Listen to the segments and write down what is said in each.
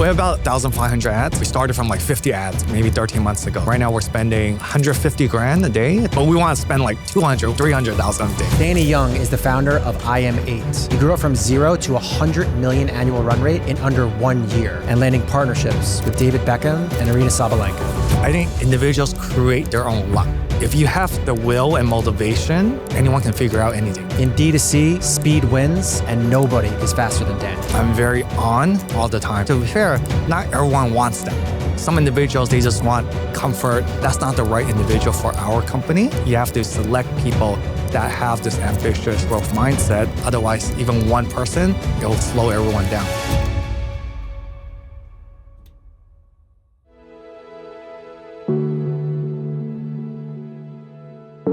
We have about 1,500 ads. We started from like 50 ads, maybe 13 months ago. Right now we're spending 150 grand a day, but we want to spend like 200, 300,000 a day. Danny Yeung is the founder of IM8. He grew up from 0 to 100 million annual run rate in under 1 year and landing partnerships with David Beckham and Aryna Sabalenka. I think individuals create their own luck. If you have the will and motivation, anyone can figure out anything. In D2C, speed wins, and nobody is faster than Danny. I'm very on all the time. To be fair, not everyone wants that. Some individuals, they just want comfort. That's not the right individual for our company. You have to select people that have this ambitious growth mindset. Otherwise, even one person, it'll slow everyone down.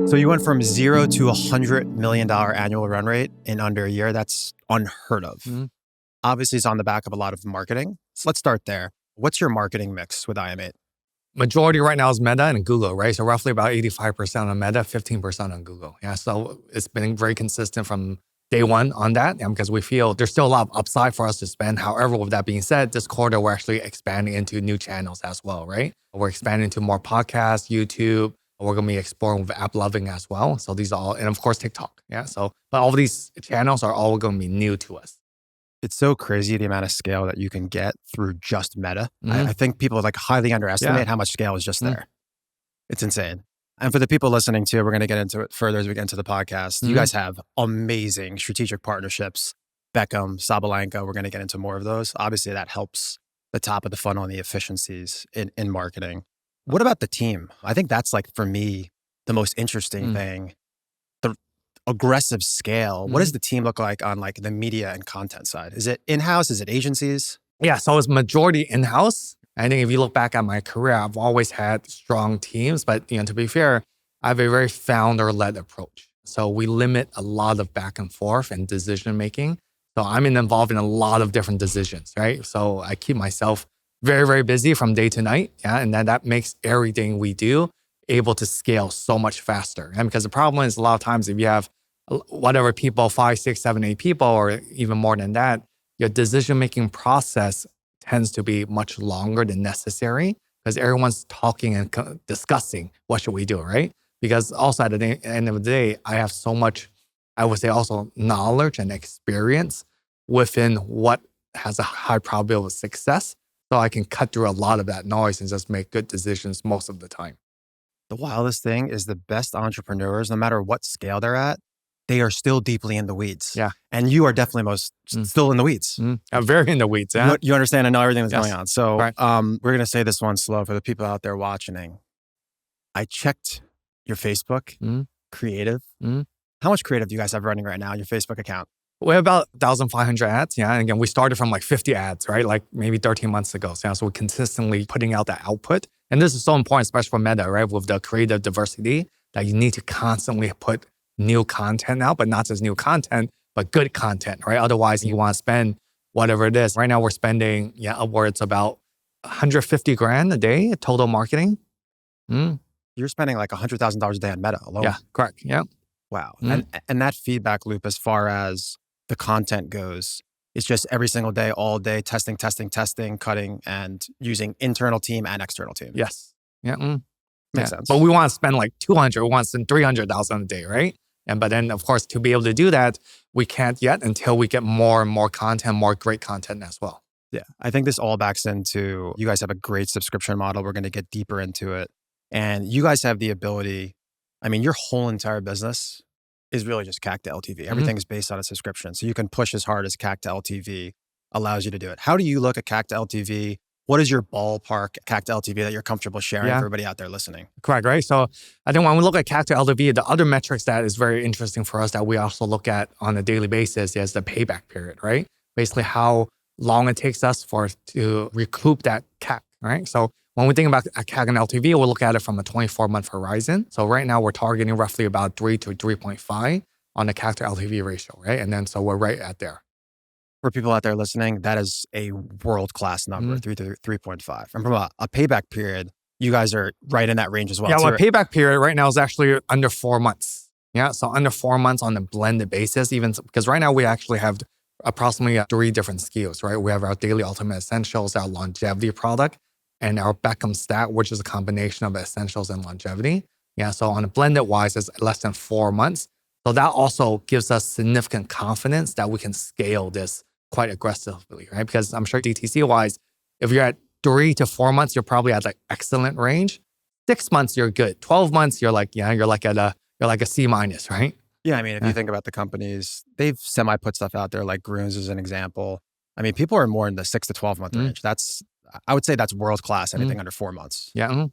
So you went from 0 to $100 million annual run rate in under a year. That's unheard of. Mm-hmm. Obviously, it's on the back of a lot of marketing. So let's start there. What's your marketing mix with IM8? Majority right now is Meta and Google, right? So roughly about 85% on Meta, 15% on Google. Yeah, so it's been very consistent from day one on that, because we feel there's still a lot of upside for us to spend. However, with that being said, this quarter, we're actually expanding into new channels as well, right? We're expanding into more podcasts, YouTube. We're going to be exploring with app loving as well. So these are all, and of course, TikTok. Yeah. So, but all of these channels are all going to be new to us. It's so crazy the amount of scale that you can get through just Meta. Mm-hmm. I think people like highly underestimate how much scale is just there. It's insane. And for the people listening too, we're going to get into it further as we get into the podcast. You guys have amazing strategic partnerships. Beckham, Sabalenka, we're going to get into more of those. Obviously, that helps the top of the funnel and the efficiencies in marketing. What about the team? I think that's like, for me, the most interesting thing. The aggressive scale. What does the team look like on like the media and content side? Is it in-house? Is it agencies? Yeah, so it's majority in-house. I think if you look back at my career, I've always had strong teams. But to be fair, I have a very founder-led approach. So we limit a lot of back and forth and decision-making. So I'm involved in a lot of different decisions, right? So I keep myself very, very busy from day to night. Yeah. And then that makes everything we do able to scale so much faster. And because the problem is a lot of times if you have whatever people, 5, 6, 7, 8 people, or even more than that, your decision-making process tends to be much longer than necessary because everyone's talking and discussing what should we do, right? Because also at the end of the day, I have so much, I would say also knowledge and experience within what has a high probability of success. So I can cut through a lot of that noise and just make good decisions most of the time. The wildest thing is the best entrepreneurs, no matter what scale they're at, they are still deeply in the weeds. Yeah. And you are definitely still in the weeds. I'm very in the weeds. Yeah. You understand and know everything that's going on. So we're going to say this one slow for the people out there watching. I checked your Facebook creative. How much creative do you guys have running right now on your Facebook account? We have about 1,500 ads. Yeah. And again, we started from like 50 ads, right? Like maybe 13 months ago. So we're consistently putting out that output. And this is so important, especially for Meta, right? With the creative diversity that you need to constantly put new content out, but not just new content, but good content, right? Otherwise, you want to spend whatever it is. Right now, we're spending upwards about 150 grand a day total marketing. You're spending like $100,000 a day on Meta alone. Yeah, correct. Yeah. Wow. And that feedback loop as far as the content goes, it's just every single day, all day, testing, cutting, and using internal team and external team. Yes. Yeah. Makes sense. But we want to spend like 200, we want to spend 300,000 a day, right? But then, of course, to be able to do that, we can't yet until we get more and more content, more great content as well. Yeah. I think this all backs into, you guys have a great subscription model. We're going to get deeper into it. And you guys have the ability, I mean, your whole entire business is really just CAC to LTV. Everything is based on a subscription. So you can push as hard as CAC to LTV allows you to do it. How do you look at CAC to LTV? What is your ballpark CAC to LTV that you're comfortable sharing for everybody out there listening? Correct, right? So I think when we look at CAC to LTV, the other metrics that is very interesting for us that we also look at on a daily basis is the payback period, right? Basically how long it takes us to recoup that CAC, right? So when we think about CAC and LTV, we'll look at it from a 24-month horizon. So right now we're targeting roughly about 3 to 3.5 on the CAC to LTV ratio, right? And then so we're right at there. For people out there listening, that is a world-class number, 3 to 3.5. And from a payback period, you guys are right in that range as well. Yeah, well, payback period right now is actually under 4 months. Yeah, so under 4 months on a blended basis, even because right now we actually have approximately 3 different SKUs, right? We have our Daily Ultimate Essentials, our longevity product, and our Beckham Stat, which is a combination of essentials and longevity. Yeah, so on a blended wise, it's less than 4 months. So that also gives us significant confidence that we can scale this quite aggressively, right? Because I'm sure DTC wise, if you're at 3 to 4 months, you're probably at like excellent range. 6 months, you're good. 12 months, you're like a C minus, right? Yeah, I mean, if you think about the companies, they've semi-put stuff out there, like Grooms as an example. I mean, people are more in the 6 to 12 month range. I would say that's world class, anything under 4 months. Yeah. And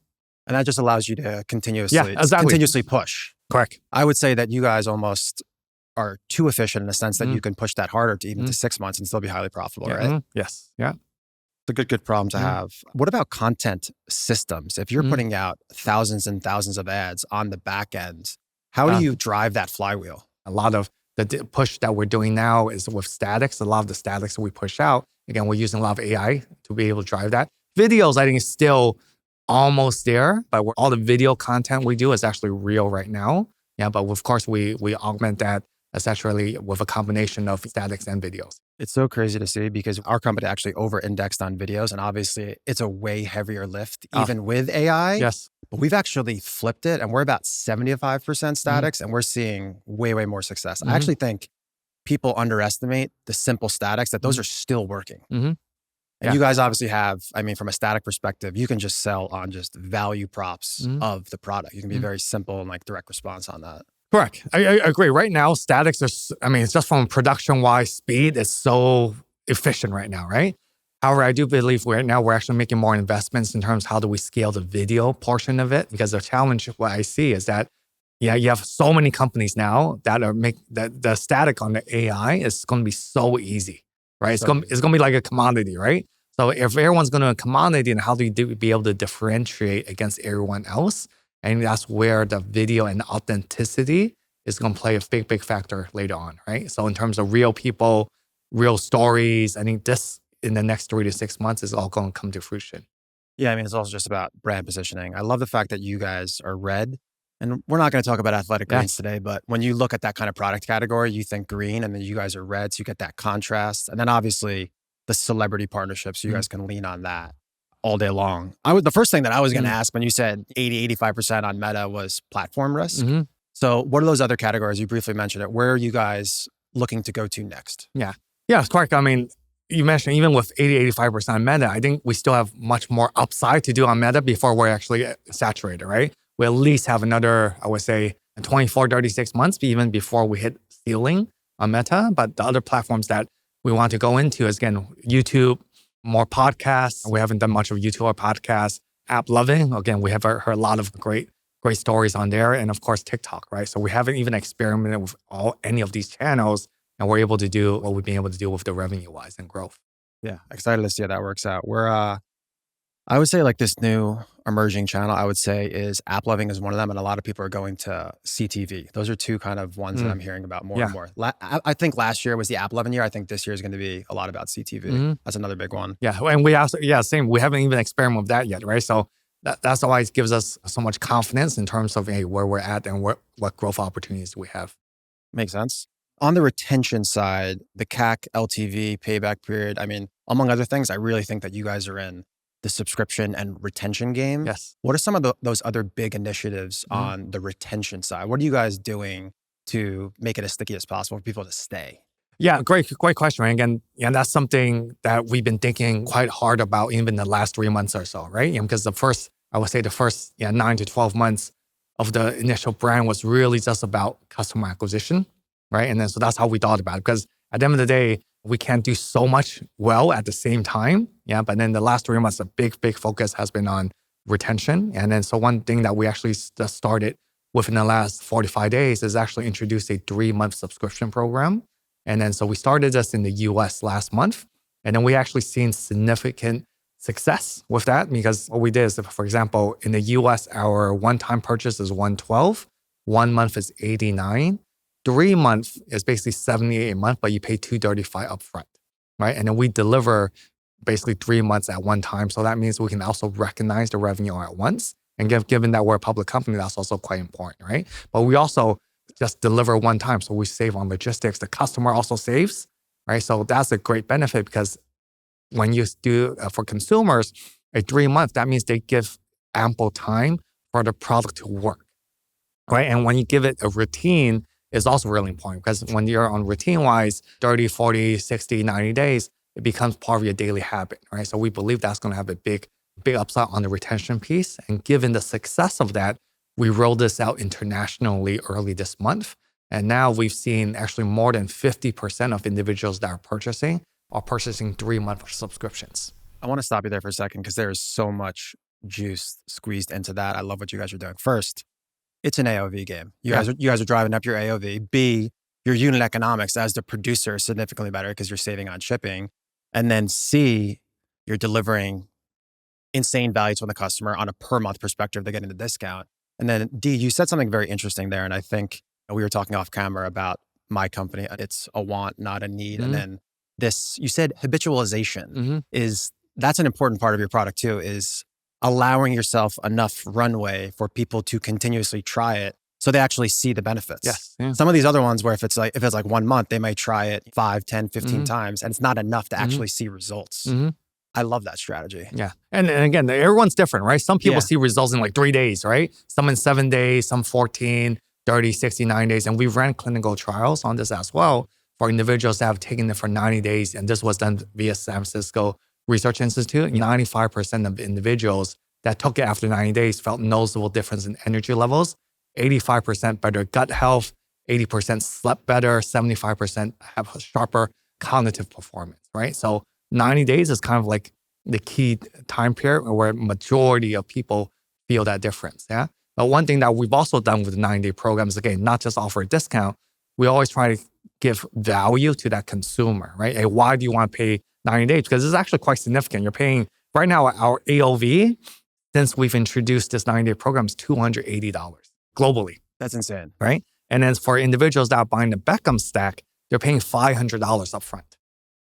that just allows you to exactly. continuously push. Correct. I would say that you guys almost are too efficient in the sense that you can push that harder to even to 6 months and still be highly profitable, right? Yes. Yeah. It's a good problem to have. What about content systems? If you're putting out thousands and thousands of ads on the back end, how do you drive that flywheel? A lot of the push that we're doing now is with statics. A lot of the statics that we push out, again, we're using a lot of AI to be able to drive that. Videos, I think, is still almost there, but all the video content we do is actually real right now. Yeah, but of course, we augment that essentially with a combination of statics and videos. It's so crazy to see because our company actually over-indexed on videos, and obviously it's a way heavier lift, even with AI. Yes. But we've actually flipped it, and we're about 75% statics, and we're seeing way, way more success. I actually think people underestimate the simple statics, that those are still working. And you guys obviously have, I mean, from a static perspective, you can just sell on just value props of the product. You can be very simple and like direct response on that. Correct. I agree. Right now, statics it's just from production-wise speed, it's so efficient right now, right? However, I do believe right now we're actually making more investments in terms of how do we scale the video portion of it, because the challenge, what I see is that, you have so many companies now that are the static on the AI is going to be so easy, right? It's going to be like a commodity, right? So if everyone's going to a commodity, and how do you be able to differentiate against everyone else? And that's where the video and the authenticity is going to play a big, big factor later on, right? So in terms of real people, real stories, I think this in the next 3 to 6 months is all going to come to fruition. Yeah, I mean, it's also just about brand positioning. I love the fact that you guys are red. And we're not going to talk about athletic greens today, but when you look at that kind of product category, you think green, and then you guys are red, so you get that contrast. And then obviously the celebrity partnerships, you guys can lean on that all day long. The first thing that I was going to ask when you said 85% on Meta was platform risk. So what are those other categories? You briefly mentioned it. Where are you guys looking to go to next? Yeah, it's correct. I mean, you mentioned even with 85% Meta, I think we still have much more upside to do on Meta before we're actually saturated, right? We at least have another, I would say, 24, 36 months even before we hit ceiling on Meta. But the other platforms that we want to go into is, again, YouTube, more podcasts. We haven't done much of YouTube or podcasts. App loving. Again, we have heard a lot of great stories on there. And of course, TikTok, right? So we haven't even experimented with any of these channels, and we're able to do what we've been able to do with the revenue-wise and growth. Yeah, excited to see how that works out. I would say like this new emerging channel, I would say is app loving is one of them. And a lot of people are going to CTV. Those are two kind of ones that I'm hearing about more and more. I think last year was the app loving year. I think this year is going to be a lot about CTV. That's another big one. Yeah. And we also, same. We haven't even experimented with that yet, right? So that's why it gives us so much confidence in terms of where we're at and what growth opportunities we have. Makes sense. On the retention side, the CAC, LTV, payback period, I mean, among other things, I really think that you guys are in the subscription and retention game. Yes. What are some of those other big initiatives on the retention side? What are you guys doing to make it as sticky as possible for people to stay? Yeah, great question. And again, that's something that we've been thinking quite hard about even the last 3 months or so, right? Because the first 9 to 12 months of the initial brand was really just about customer acquisition, right? And then so that's how we thought about it. Because at the end of the day, we can't do so much well at the same time. Yeah. But then the last 3 months, a big focus has been on retention. And then so one thing that we actually just started within the last 45 days is actually introduce a 3-month subscription program. And then so we started this in the US last month. And then we actually seen significant success with that, because what we did is, for example, in the US, our one-time purchase is $112, 1 month is $89. 3 months is basically $78 a month, but you pay $235 upfront, right? And then we deliver basically 3 months at one time. So that means we can also recognize the revenue at once. And given that we're a public company, that's also quite important, right? But we also just deliver one time. So we save on logistics. The customer also saves, right? So that's a great benefit because when you do for consumers, a 3 month, that means they give ample time for the product to work, right? And when you give it a routine, is also really important because when you're on routine-wise, 30, 40, 60, 90 days, it becomes part of your daily habit, right? So we believe that's going to have a big upside on the retention piece. And given the success of that, we rolled this out internationally early this month. And now we've seen actually more than 50% of individuals that are purchasing 3-month subscriptions. I want to stop you there for a second because there is so much juice squeezed into that. I love what you guys are doing. First, it's an AOV game. You guys are driving up your AOV. B, your unit economics as the producer is significantly better because you're saving on shipping. And then C, you're delivering insane value to the customer on a per month perspective. They're getting the discount. And then D, you said something very interesting there. And I think we were talking off camera about my company. It's a want, not a need. And then this, you said habitualization that's an important part of your product too, is allowing yourself enough runway for people to continuously try it so they actually see the benefits. Yes. Yeah. Some of these other ones where if it's like 1 month, they might try it 5, 10, 15 times and it's not enough to actually see results. I love that strategy. Yeah. And again, everyone's different, right? Some people see results in like 3 days, right? Some in 7 days, some 14, 30, 69 days. And we've ran clinical trials on this as well for individuals that have taken it for 90 days. And this was done via San Francisco Research Institute. 95% of individuals that took it after 90 days felt noticeable difference in energy levels, 85% better gut health, 80% slept better, 75% have a sharper cognitive performance, right? So 90 days is kind of like the key time period where majority of people feel that difference, yeah? But one thing that we've also done with the 90-day program is, again, not just offer a discount, we always try to give value to that consumer, right? Hey, why do you want to pay 90 days? Because it's actually quite significant. You're paying, right now, our AOV, since we've introduced this 90-day program, is $280 globally. That's insane. Right? And then for individuals that are buying the Beckham stack, they're paying $500 upfront.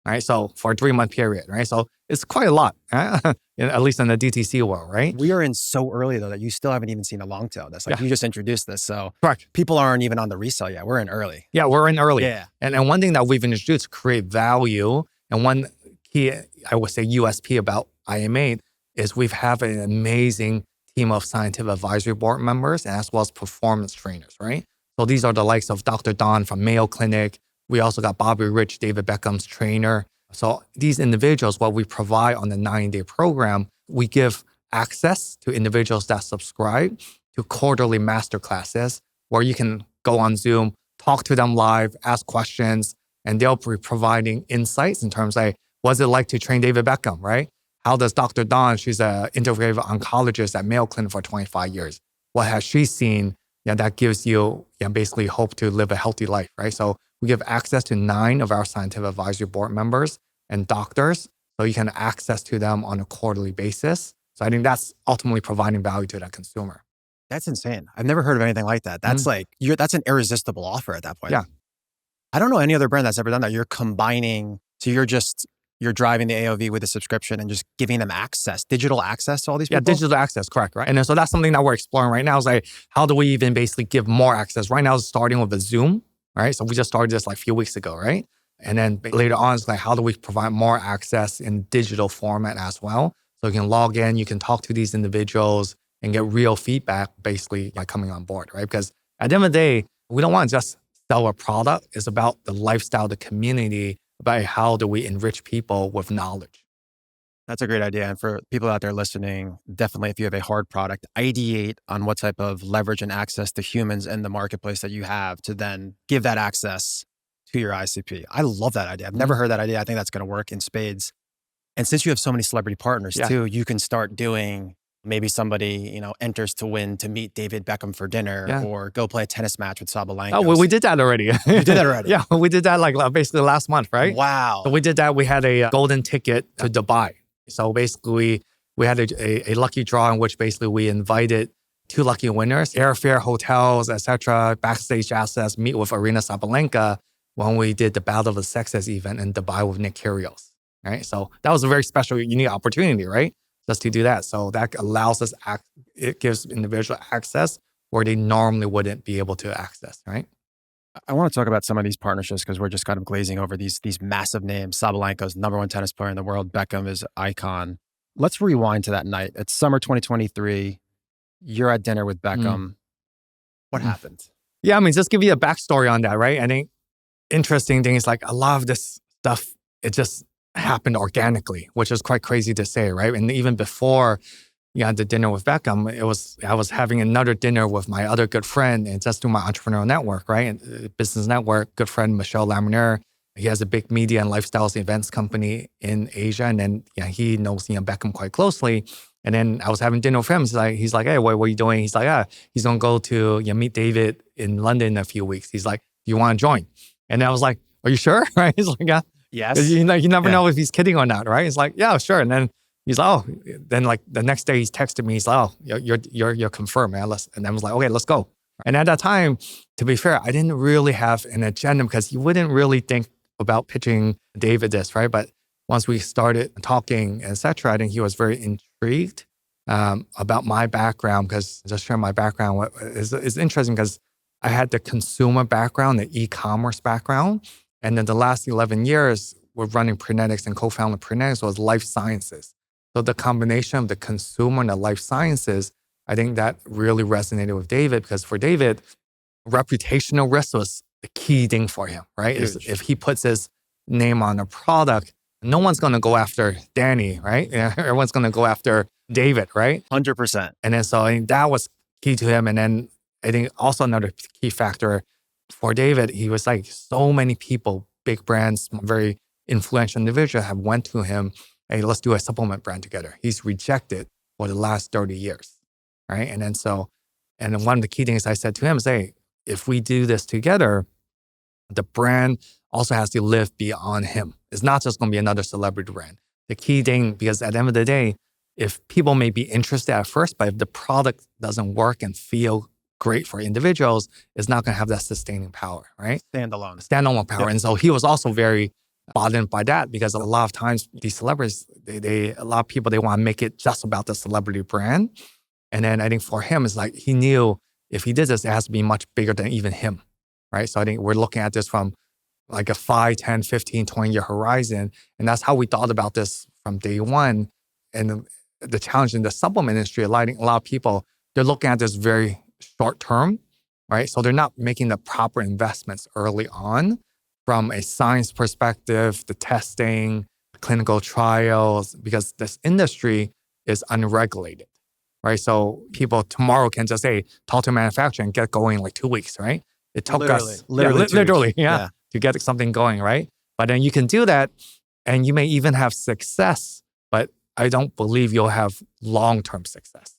Right? So for a 3-month period, right? So it's quite a lot, at least in the DTC world, right? We are in so early though that you still haven't even seen a long tail. That's like you just introduced this. So correct. People aren't even on the resale yet. We're in early. Yeah, we're in early. Yeah. And one thing that we've introduced to create value, and one key, I would say, USP about IM8 is we have an amazing team of scientific advisory board members as well as performance trainers, right? So these are the likes of Dr. Don from Mayo Clinic. We also got Bobby Rich, David Beckham's trainer. So these individuals, what we provide on the 90-day program, we give access to individuals that subscribe to quarterly masterclasses where you can go on Zoom, talk to them live, ask questions, and they'll be providing insights in terms of, like, what's it like to train David Beckham, right? How does Dr. Dawn, she's an integrative oncologist at Mayo Clinic for 25 years. What has she seen? That gives you basically hope to live a healthy life, right? So we give access to 9 of our scientific advisory board members and doctors, so you can access to them on a quarterly basis. So I think that's ultimately providing value to that consumer. That's insane. I've never heard of anything like that. That's that's an irresistible offer at that point. Yeah. I don't know any other brand that's ever done that. You're combining, so you're driving the AOV with a subscription and just giving them digital access to all these people? Yeah, digital access, correct, right? And so that's something that we're exploring right now is like, how do we even basically give more access? Right now, it's starting with a Zoom, right? So we just started this like a few weeks ago, right? And then later on, it's like, how do we provide more access in digital format as well? So you can log in, you can talk to these individuals and get real feedback basically by coming on board, right? Because at the end of the day, we don't want to just sell a product. It's about the lifestyle, the community, about how do we enrich people with knowledge. That's a great idea. And for people out there listening, definitely if you have a hard product, ideate on what type of leverage and access to humans in the marketplace that you have to then give that access to your ICP. I love that idea. I've never heard that idea. I think that's going to work in spades. And since you have so many celebrity partners too, you can start doing, maybe somebody, enters to win to meet David Beckham for dinner or go play a tennis match with Sabalenka. Oh, well, we did that already. You did that already? Yeah, we did that like basically last month, right? Wow. So we did that. We had a golden ticket to Dubai. So basically, we had a lucky draw in which basically we invited 2 lucky winners, airfare, hotels, etc., backstage access, meet with Aryna Sabalenka when we did the Battle of the Sexes event in Dubai with Nick Kyrgios, right? So that was a very special, unique opportunity, right? Just to do that. So that allows us, it gives individual access where they normally wouldn't be able to access, right? I want to talk about some of these partnerships because we're just kind of glazing over these massive names. Sabalenka's #1 tennis player in the world. Beckham is icon. Let's rewind to that night. It's summer 2023. You're at dinner with Beckham. What happened? Yeah, I mean, just give you a backstory on that, right? I think interesting thing is like a lot of this stuff, it just happened organically, which is quite crazy to say, right? And even before the dinner with Beckham, I was having another dinner with my other good friend, and just through my entrepreneurial network, right? And business network, good friend Michel Lamoureux. He has a big media and lifestyles events company in Asia. And then he knows Beckham quite closely. And then I was having dinner with him. He's like, hey, what are you doing? He's like, he's going to go to meet David in London in a few weeks. He's like, do you want to join? And I was like, are you sure? Right? He's like, yeah. Yes. You never know if he's kidding or not, right? He's like, yeah, sure. And then he's like, oh, then like the next day he's texted me. He's like, oh, you're confirmed, man. And I was like, okay, let's go. And at that time, to be fair, I didn't really have an agenda because you wouldn't really think about pitching David this, right? But once we started talking, et cetera, I think he was very intrigued about my background, because just sharing my background is interesting because I had the consumer background, the e-commerce background. And then the last 11 years, we're running Prenetics and co-founded Prenetics was life sciences. So the combination of the consumer and the life sciences, I think that really resonated with David, because for David, reputational risk was the key thing for him, right? If he puts his name on a product, no one's going to go after Danny, right? Everyone's going to go after David, right? 100%. And then so I think that was key to him. And then I think also another key factor for David, he was like, so many people, big brands, very influential individuals have went to him, hey, let's do a supplement brand together. He's rejected for the last 30 years, right? And then one of the key things I said to him is, hey, if we do this together, the brand also has to live beyond him. It's not just going to be another celebrity brand. The key thing, because at the end of the day, if people may be interested at first, but if the product doesn't work and feel great for individuals, it's not going to have that sustaining power, right? Standalone power. Yep. And so he was also very bothered by that, because a lot of times these celebrities, a lot of people, they want to make it just about the celebrity brand. And then I think for him, it's like he knew if he did this, it has to be much bigger than even him, right? So I think we're looking at this from like a 5, 10, 15, 20-year horizon. And that's how we thought about this from day one. And the challenge in the supplement industry, a lot of people, they're looking at this very short term, right? So they're not making the proper investments early on from a science perspective, the testing, clinical trials, because this industry is unregulated, right? So people tomorrow can just say, talk to a manufacturer and get going in like 2 weeks, right? It took us literally to get something going, right? But then you can do that and you may even have success, but I don't believe you'll have long-term success.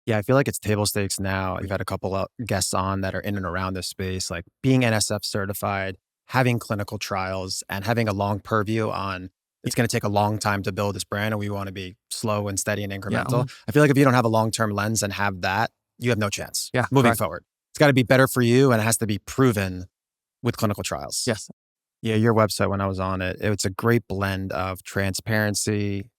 Yeah, I feel like it's table stakes now. We've had a couple of guests on that are in and around this space, like being NSF certified, having clinical trials, and having a long purview on it's going to take a long time to build this brand, and we want to be slow and steady and incremental. Yeah. I feel like if you don't have a long-term lens and have that, you have no chance moving forward. It's got to be better for you, and it has to be proven with clinical trials. Yes. Yeah, your website, when I was on it, it's a great blend of transparency,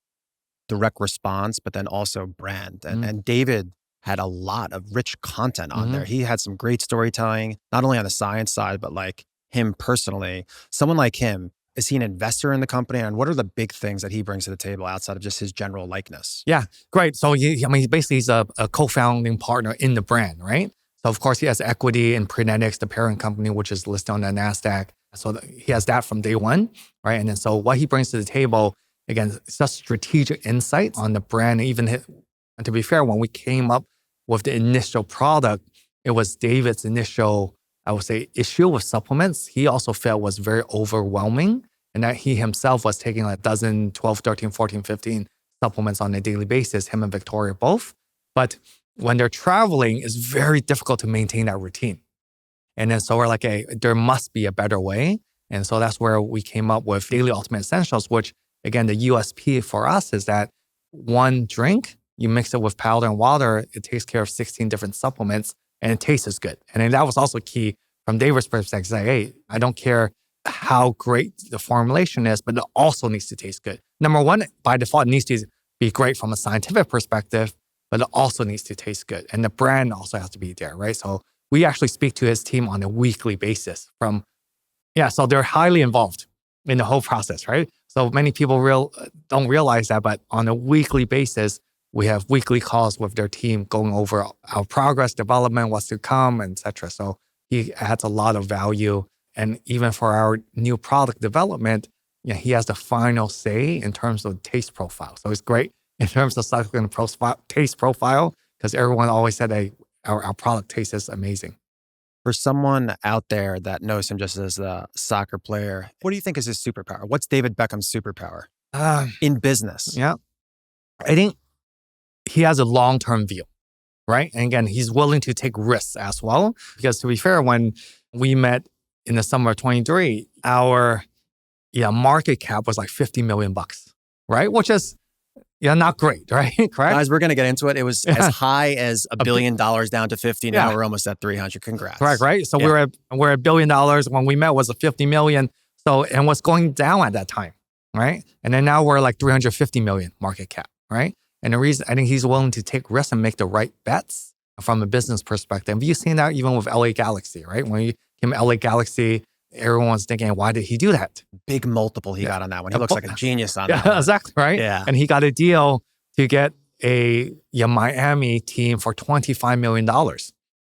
direct response, but then also brand. And David had a lot of rich content on there. He had some great storytelling, not only on the science side, but like him personally. Someone like him, is he an investor in the company? And what are the big things that he brings to the table outside of just his general likeness? Yeah, great. So he's a co-founding partner in the brand, right? So of course he has equity in Prenetics, the parent company, which is listed on the NASDAQ. So he has that from day one, right? And then so what he brings to the table, again, it's just strategic insight on the brand. And to be fair, when we came up with the initial product, it was David's initial, I would say, issue with supplements. He also felt was very overwhelming, and that he himself was taking like a dozen, 12, 13, 14, 15 supplements on a daily basis, him and Victoria both. But when they're traveling, it's very difficult to maintain that routine. And then so we're like, hey, there must be a better way. And so that's where we came up with Daily Ultimate Essentials, which again, the USP for us is that one drink, you mix it with powder and water, it takes care of 16 different supplements and it tastes good. And then that was also key from David's perspective, like, hey, I don't care how great the formulation is, but it also needs to taste good. Number one, by default, it needs to be great from a scientific perspective, but it also needs to taste good. And the brand also has to be there, right? So we actually speak to his team on a weekly basis so they're highly involved in the whole process, right? So many people don't realize that, but on a weekly basis, we have weekly calls with their team going over our progress, development, what's to come, etc. So he adds a lot of value. And even for our new product development, he has the final say in terms of taste profile. So it's great in terms of selecting taste profile, because everyone always said, hey, our product taste is amazing. For someone out there that knows him just as a soccer player, what do you think is his superpower? What's David Beckham's superpower in business? Yeah, I think he has a long-term view, right? And again, he's willing to take risks as well. Because to be fair, when we met in the summer of 23, our market cap was like $50 million, right? Which is not great, right? Correct? Guys, we're going to get into it. It was as high as $1 billion down to 50. Now we're almost at 300. Congrats. Correct, right? So we're at $1 billion. When we met was a 50 million. So, and what's going down at that time, right? And then now we're like 350 million market cap, right? And the reason I think he's willing to take risks and make the right bets from a business perspective. You've seen that even with LA Galaxy, right? When he came LA Galaxy, everyone's thinking, why did he do that? Big multiple he got on that one. He looks like a genius on that. Yeah, exactly, right? Yeah. And he got a deal to get a Miami team for $25 million,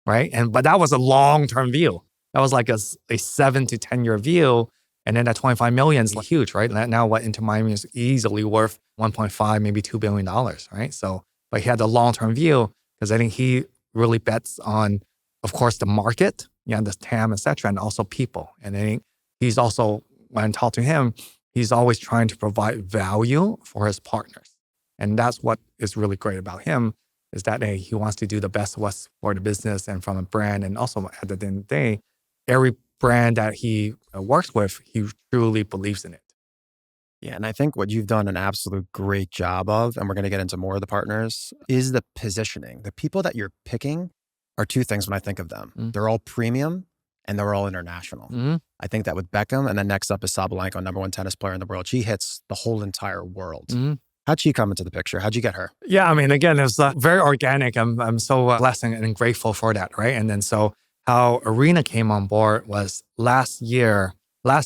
right? But that was a long-term view. That was like a 7 to 10 year view. And then that 25 million is huge, right? Now what Inter Miami is easily worth 1.5, maybe $2 billion, right? So, but he had a long-term view because I think he really bets on, of course, the market, the TAM, et cetera, and also people. And I think he's also, when I talk to him, he's always trying to provide value for his partners. And that's what is really great about him, is that he wants to do the best for the business and from a brand. And also at the end of the day, every brand that he works with, he truly believes in it. Yeah, and I think what you've done an absolute great job of, and we're going to get into more of the partners, is the positioning. The people that you're picking are two things when I think of them. They're all premium and they're all international. I think that with Beckham, and then next up is Sabalenka, #1 tennis player in the world. She hits the whole entire world. How'd she come into the picture? How'd you get her? Yeah, I mean, again, it's very organic. I'm so blessed and grateful for that, right? And then so how Aryna came on board was last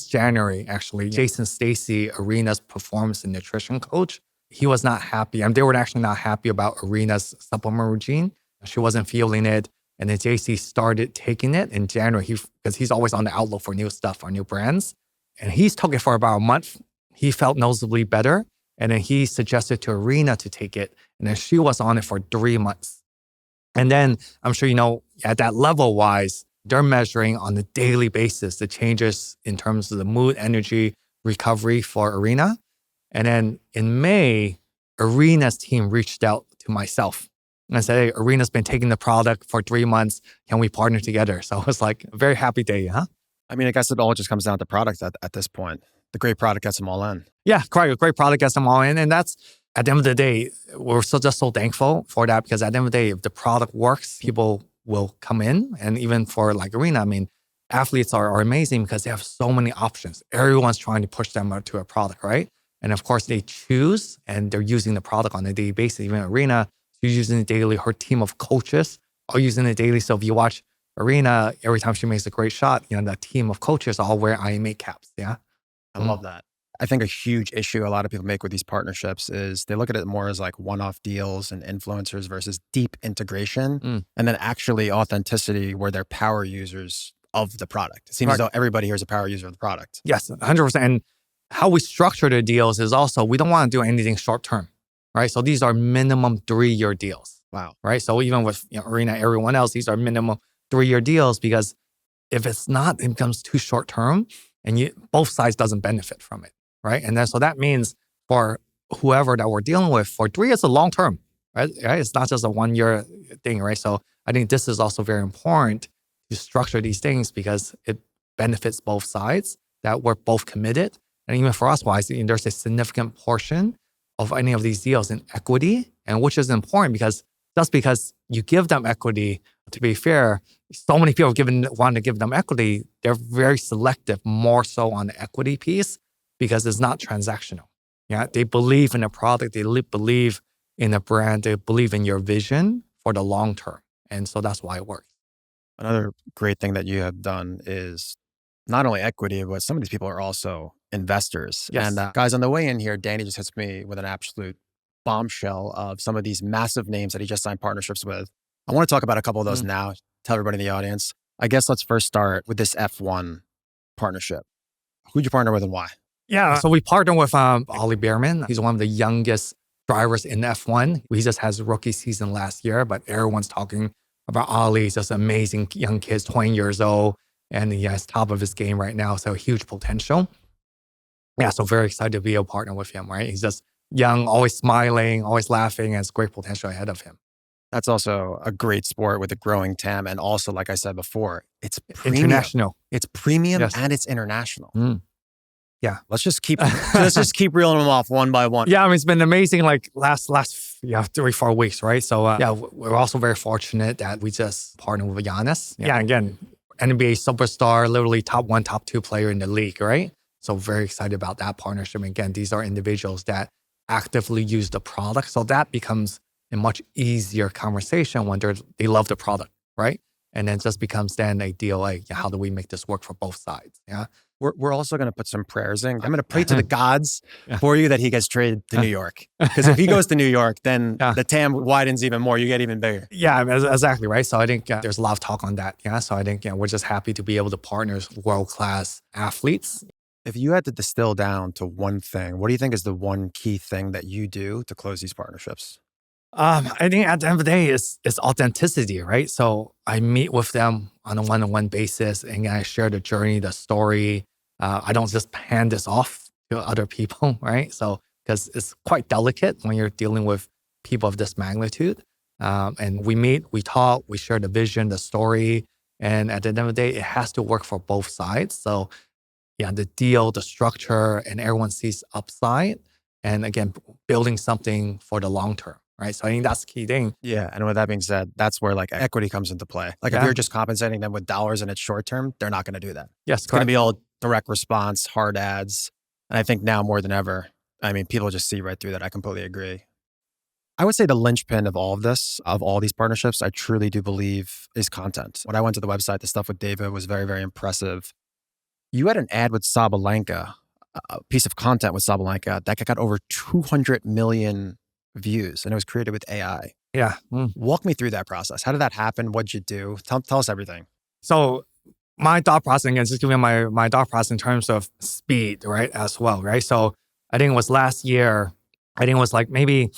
January, actually. Jason Stacy, Aryna's performance and nutrition coach, he was not happy. And they were actually not happy about Aryna's supplement regime. She wasn't feeling it. And then JC started taking it in January because he's always on the outlook for new stuff, for new brands. And he's took it for about a month. He felt noticeably better. And then he suggested to Aryna to take it. And then she was on it for 3 months. And then I'm sure, at that level wise, they're measuring on a daily basis the changes in terms of the mood, energy, recovery for Aryna. And then in May, Aryna's team reached out to myself and said, hey, Aryna's been taking the product for 3 months. Can we partner together? So it was like a very happy day, huh? I mean, I guess it all just comes down to product at this point. The great product gets them all in. Yeah, correct. A great product gets them all in. And that's, at the end of the day, we're just so thankful for that, because at the end of the day, if the product works, people will come in. And even for like Aryna, I mean, athletes are amazing because they have so many options. Everyone's trying to push them to a product, right? And of course, they choose and they're using the product on a daily basis. Even Aryna, she's using it daily. Her team of coaches are using it daily. So if you watch Aryna, every time she makes a great shot, the team of coaches all wear IMA caps. Yeah. I love that. I think a huge issue a lot of people make with these partnerships is they look at it more as like one-off deals and influencers versus deep integration and then actually authenticity where they're power users of the product. It seems as though everybody here is a power user of the product. Yes, 100%. And how we structure the deals is also, we don't want to do anything short-term, right? So these are minimum 3-year deals. Wow. Right? So even with Aryna, everyone else, these are minimum 3-year deals, because if it's not, it becomes too short-term and both sides doesn't benefit from it. Right. And then so that means for whoever that we're dealing with, for 3 years, a long term, right? It's not just a 1-year thing, right? So I think this is also very important to structure these things because it benefits both sides, that we're both committed. And even for us, wise, there's a significant portion of any of these deals in equity, and which is important because just because you give them equity, to be fair, so many people want to give them equity, they're very selective, more so on the equity piece, because it's not transactional. Yeah, they believe in a product, they believe in a brand, they believe in your vision for the long term. And so that's why it works. Another great thing that you have done is not only equity, but some of these people are also investors. Yes. And guys, on the way in here, Danny just hits me with an absolute bombshell of some of these massive names that he just signed partnerships with. I want to talk about a couple of those now, tell everybody in the audience. I guess let's first start with this F1 partnership. Who'd you partner with and why? Yeah, so we partnered with Ollie Bearman. He's one of the youngest drivers in F1. He just has a rookie season last year, but everyone's talking about Ollie. He's just an amazing young kid, 20 years old, and he has top of his game right now, so huge potential. Yeah, so very excited to be able to partner with him, right? He's just young, always smiling, always laughing, and it's great potential ahead of him. That's also a great sport with a growing TAM. And also, like I said before, it's premium. International. It's premium and it's international. Yeah. Let's just keep reeling them off one by one. Yeah, I mean, it's been amazing like last 3-4 weeks, right? So we're also very fortunate that we just partnered with Giannis. Yeah, again, NBA superstar, literally top 1, top 2 player in the league, right? So very excited about that partnership. And again, these are individuals that actively use the product. So that becomes a much easier conversation when they love the product, right? And then it just becomes then a deal like, how do we make this work for both sides? Yeah. We're also going to put some prayers in. I'm going to pray to the gods for you that he gets traded to New York. Because if he goes to New York, then the TAM widens even more. You get even bigger. Yeah, exactly, right? So I think there's a lot of talk on that. Yeah. So I think we're just happy to be able to partner with world-class athletes. If you had to distill down to one thing, what do you think is the one key thing that you do to close these partnerships? I think at the end of the day, it's authenticity, right? So I meet with them on a one-on-one basis and I share the journey, the story. I don't just hand this off to other people, right? So, because it's quite delicate when you're dealing with people of this magnitude. And we meet, we talk, we share the vision, the story. And at the end of the day, it has to work for both sides. So yeah, the deal, the structure, and everyone sees upside. And again, building something for the long term. Right. So I think that's the key thing. Yeah. And with that being said, that's where like equity comes into play. Like if you're just compensating them with dollars and it's short term, they're not going to do that. Yes, it's going to be all direct response, hard ads. And I think now more than ever, I mean, people just see right through that. I completely agree. I would say the linchpin of all of this, of all these partnerships, I truly do believe is content. When I went to the website, the stuff with David was very, very impressive. You had an ad with Sabalenka, a piece of content with Sabalenka that got over 200 million views, and it was created with AI. Yeah. Walk me through that process. How did that happen? What'd you do? Tell us everything. So my thought process, again, just giving my thought process in terms of speed, right, as well, right? So I think it was last year, I think it was like maybe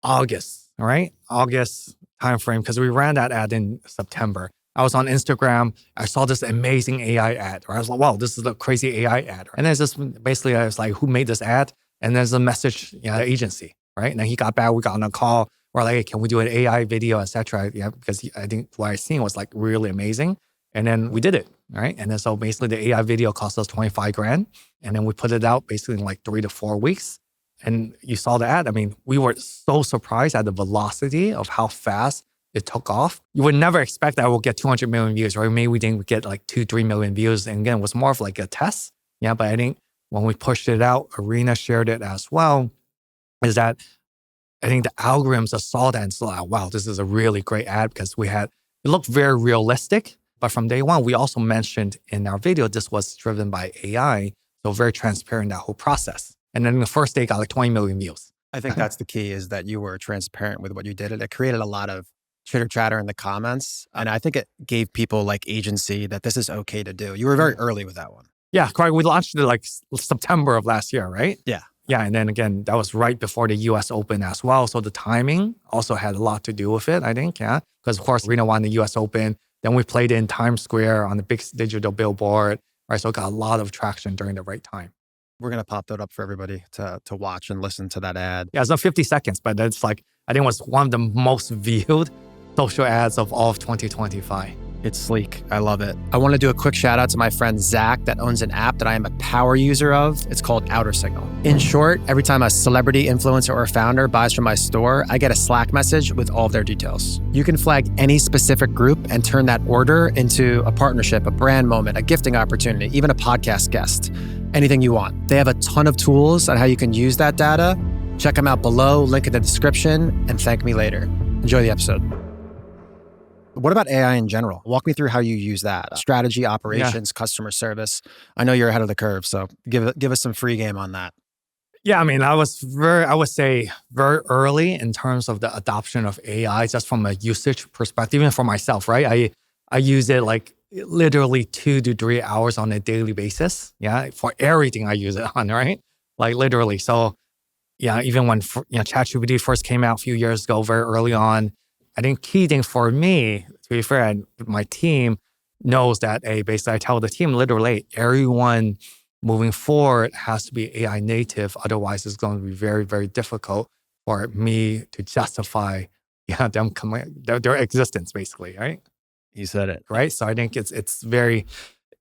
August, right? August timeframe, because we ran that ad in September. I was on Instagram. I saw this amazing AI ad. Right? I was like, wow, this is a crazy AI ad. And then it's just basically, I was like, who made this ad? And there's a message, agency. Right. And then he got back, we got on a call. We're like, hey, can we do an AI video, et cetera? Yeah, because I think what I seen was like really amazing. And then we did it. Right. And then so basically the AI video cost us $25,000. And then we put it out basically in like 3 to 4 weeks. And you saw the ad. I mean, we were so surprised at the velocity of how fast it took off. You would never expect that we'll get 200 million views, right? Maybe we didn't get like 2-3 million views. And again, it was more of like a test. Yeah. But I think when we pushed it out, Aryna shared it as well. Is that I think the algorithms just saw that and saw, wow, this is a really great ad because it looked very realistic. But from day one, we also mentioned in our video, this was driven by AI. So very transparent, that whole process. And then the first day got like 20 million views. I think that's the key, is that you were transparent with what you did. It created a lot of chitter chatter in the comments. And I think it gave people like agency that this is okay to do. You were very early with that one. Yeah, correct. We launched it like September of last year, right? Yeah. Yeah, and then again, that was right before the US Open as well. So the timing also had a lot to do with it, I think, yeah. Because of course, Aryna won the US Open. Then we played in Times Square on the big digital billboard, right? So it got a lot of traction during the right time. We're going to pop that up for everybody to watch and listen to that ad. Yeah, it's not 50 seconds, but it's like, I think it was one of the most viewed social ads of all of 2025. It's sleek. I love it. I want to do a quick shout out to my friend Zach that owns an app that I am a power user of. It's called Outer Signal. In short, every time a celebrity, influencer, or founder buys from my store, I get a Slack message with all of their details. You can flag any specific group and turn that order into a partnership, a brand moment, a gifting opportunity, even a podcast guest, anything you want. They have a ton of tools on how you can use that data. Check them out below, link in the description, and thank me later. Enjoy the episode. What about AI in general? Walk me through how you use that. Strategy, operations, customer service. I know you're ahead of the curve, so give us some free game on that. Yeah, I mean, I would say very early in terms of the adoption of AI, just from a usage perspective, even for myself, right? I use it like literally 2 to 3 hours on a daily basis. Yeah, for everything I use it on, right? Like literally. So yeah, even when ChatGPT first came out a few years ago, very early on, I think key thing for me, to be fair, and my team knows that, basically I tell the team literally, everyone moving forward has to be AI native. Otherwise, it's going to be very, very difficult for me to justify their existence, basically, right? You said it. Right. So I think it's very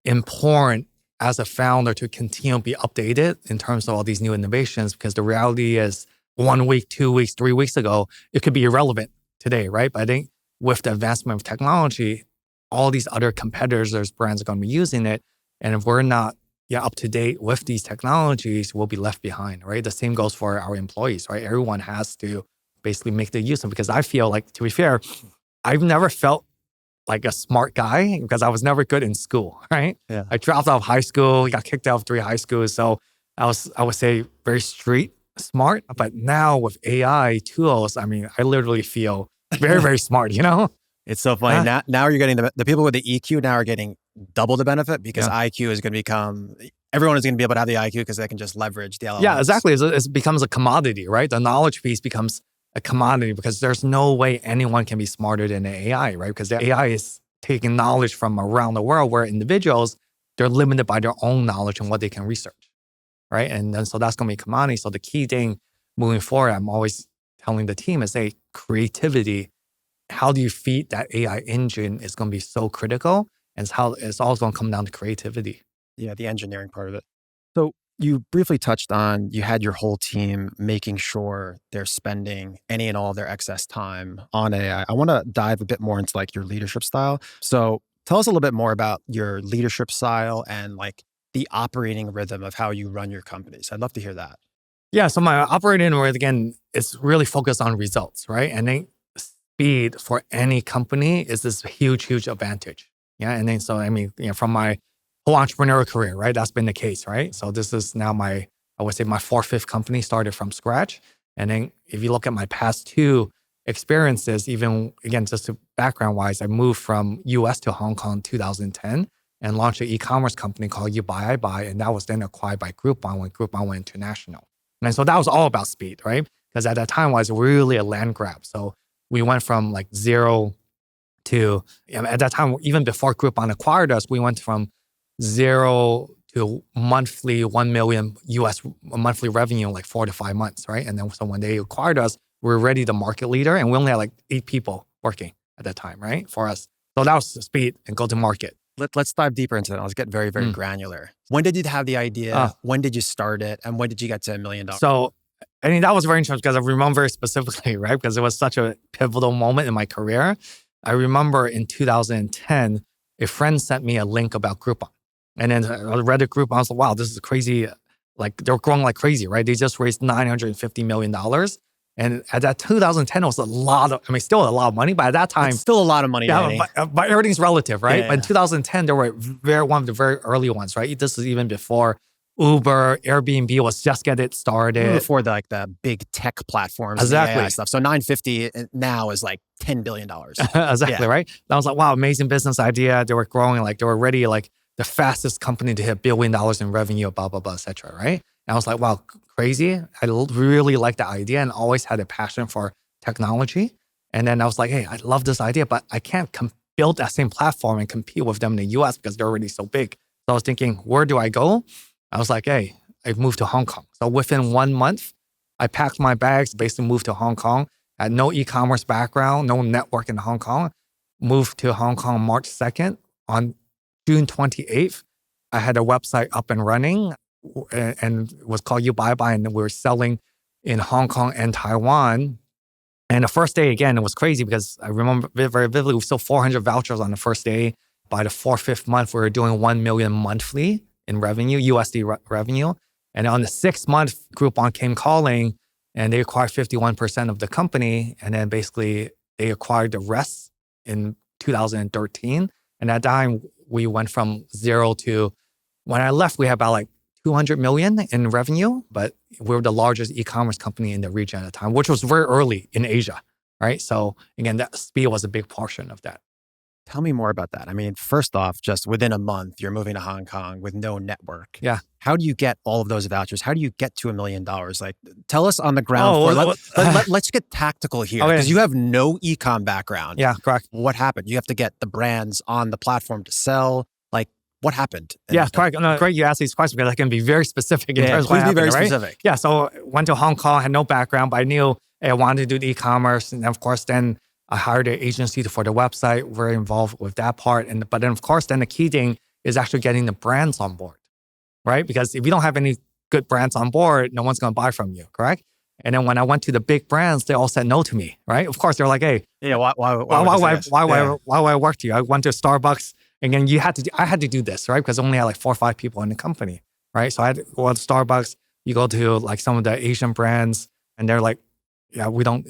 important as a founder to continue to be updated in terms of all these new innovations, because the reality is 1 week, 2 weeks, 3 weeks ago, it could be irrelevant today, right? But I think with the advancement of technology, all these other competitors, there's brands are going to be using it. And if we're not up to date with these technologies, we'll be left behind, right? The same goes for our employees, right? Everyone has to basically make the use of it, because I feel like, to be fair, I've never felt like a smart guy because I was never good in school, right? Yeah. I dropped out of high school, got kicked out of 3 high schools. So I would say very street smart. But now with AI tools, I mean, I literally feel very, very smart, you know? It's so funny. Now you're getting the people with the EQ now are getting double the benefit, because IQ is going to become, everyone is going to be able to have the IQ because they can just leverage the LLMs. Yeah, exactly. It becomes a commodity, right? The knowledge piece becomes a commodity because there's no way anyone can be smarter than the AI, right? Because the AI is taking knowledge from around the world, where individuals, they're limited by their own knowledge and what they can research, right? And then so that's going to be a commodity. So the key thing moving forward, I'm always telling the team is, creativity, how do you feed that AI engine is going to be so critical. And it's all going to come down to creativity. Yeah, the engineering part of it. So you briefly touched on, you had your whole team making sure they're spending any and all of their excess time on AI. I want to dive a bit more into like your leadership style. So tell us a little bit more about your leadership style and like the operating rhythm of how you run your companies. I'd love to hear that. Yeah, so my operating rhythm, again, is really focused on results, right? And then speed for any company is this huge, huge advantage. Yeah, and then so, I mean, from my whole entrepreneurial career, right? That's been the case, right? So this is now I would say my 4th, 5th company, started from scratch. And then if you look at my past 2 experiences, even again, just to background wise, I moved from US to Hong Kong in 2010 and launched an e-commerce company called You Buy, I Buy. And that was then acquired by Groupon when Groupon went international. And so that was all about speed, right? Because at that time it was really a land grab. So we went from like 0 to, at that time, even before Groupon acquired us, we went from 0 to monthly 1 million US monthly revenue in like 4 to 5 months, right? And then so when they acquired us, we were already the market leader, and we only had like 8 people working at that time, right? For us. So that was the speed and go to market. Let's dive deeper into that. Let's get very, very granular. When did you have the idea? When did you start it? And when did you get to $1 million? So I mean, that was very interesting because I remember very specifically, right? Because it was such a pivotal moment in my career. I remember in 2010, a friend sent me a link about Groupon. And then I read the Groupon. I was like, wow, this is crazy. Like they're growing like crazy, right? They just raised $950 million. And at that 2010, it was a lot of, I mean, still a lot of money, but at that time. It's still a lot of money. Yeah, but everything's relative, right? Yeah, But in 2010, they were one of the very early ones, right? This is even before Uber, Airbnb was just getting started. Before the big tech platforms. Exactly. And the AI stuff. So 950 now is like $10 billion. Exactly, right? And I was like, wow, amazing business idea. They were growing, like they were already like the fastest company to hit $1 billion in revenue, blah, blah, blah, et cetera, right? And I was like, wow, crazy. I really liked the idea and always had a passion for technology. And then I was like, hey, I love this idea, but I can't build that same platform and compete with them in the US because they're already so big. So I was thinking, where do I go? I was like, hey, I've moved to Hong Kong. So within 1 month, I packed my bags, basically moved to Hong Kong. I had no e-commerce background, no network in Hong Kong. Moved to Hong Kong March 2nd. On June 28th, I had a website up and running and it was called You Buy Buy. And we were selling in Hong Kong and Taiwan. And the first day, again, it was crazy because I remember very vividly, we sold 400 vouchers on the first day. By the 4th, 5th month, we were doing 1 million monthly in revenue, USD revenue. And on the 6th month, Groupon came calling and they acquired 51% of the company. And then basically they acquired the rest in 2013. And at that time, we went from zero to, when I left, we had about like 200 million in revenue, but we were the largest e-commerce company in the region at the time, which was very early in Asia, right? So again, that speed was a big portion of that. Tell me more about that. I mean, first off, just within a month, you're moving to Hong Kong with no network. Yeah. How do you get all of those vouchers? How do you get to $1 million? Like, tell us on the ground floor. Let's get tactical here, because you have no e-com background. Yeah, correct. What happened? You have to get the brands on the platform to sell. Like, what happened? Yeah, correct. No, great you asked these questions, because I can be very specific in terms of what happened, please be very right? specific. Yeah, so went to Hong Kong, had no background, but I knew I wanted to do the e-commerce. And of course, then I hired an agency for the website, very involved with that part. But then of course, then the key thing is actually getting the brands on board, right? Because if you don't have any good brands on board, no one's going to buy from you, correct? And then when I went to the big brands, they all said no to me, right? Of course, they're like, hey, yeah, why I work to you? I went to Starbucks, and then I had to do this, right? Because I only had like 4 or 5 people in the company, right? So I had to go to Starbucks. You go to like some of the Asian brands, and they're like, yeah, we don't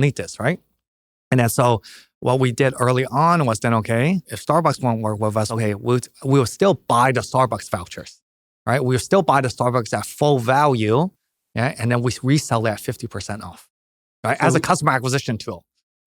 need this, right? And then so what we did early on was then, okay, if Starbucks won't work with us, okay, we will still buy the Starbucks vouchers, right? We will still buy the Starbucks at full value, yeah, and then we resell it at 50% off, right? As a customer acquisition tool.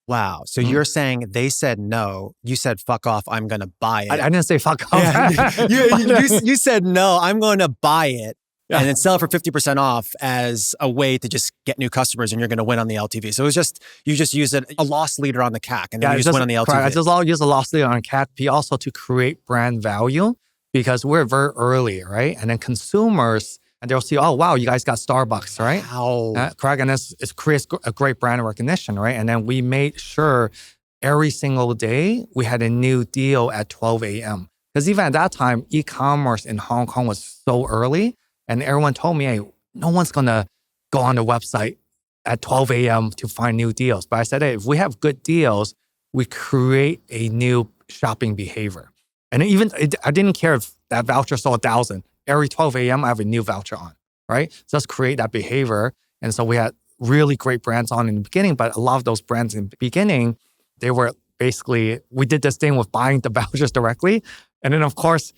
Wow. So you're saying they said no, you said fuck off, I'm going to buy it. I didn't say fuck off. You said no, I'm going to buy it. Yeah. And then sell it for 50% off as a way to just get new customers, and you're going to win on the LTV. So it was just, you just use a loss leader on the CAC, and then you just win on the LTV. Correct. I just use a loss leader on CAC also to create brand value, because we're very early, right? And then consumers, and they'll see, oh, wow, you guys got Starbucks, right? Wow. Correct. And it creates a great brand recognition, right? And then we made sure every single day we had a new deal at 12 a.m. Because even at that time, e-commerce in Hong Kong was so early. And everyone told me, hey, no one's going to go on the website at 12 a.m. to find new deals. But I said, hey, if we have good deals, we create a new shopping behavior. And I didn't care if that voucher sold 1,000. Every 12 a.m., I have a new voucher on, right? So let's create that behavior. And so we had really great brands on in the beginning, but a lot of those brands in the beginning, they were basically, we did this thing with buying the vouchers directly. And then of course,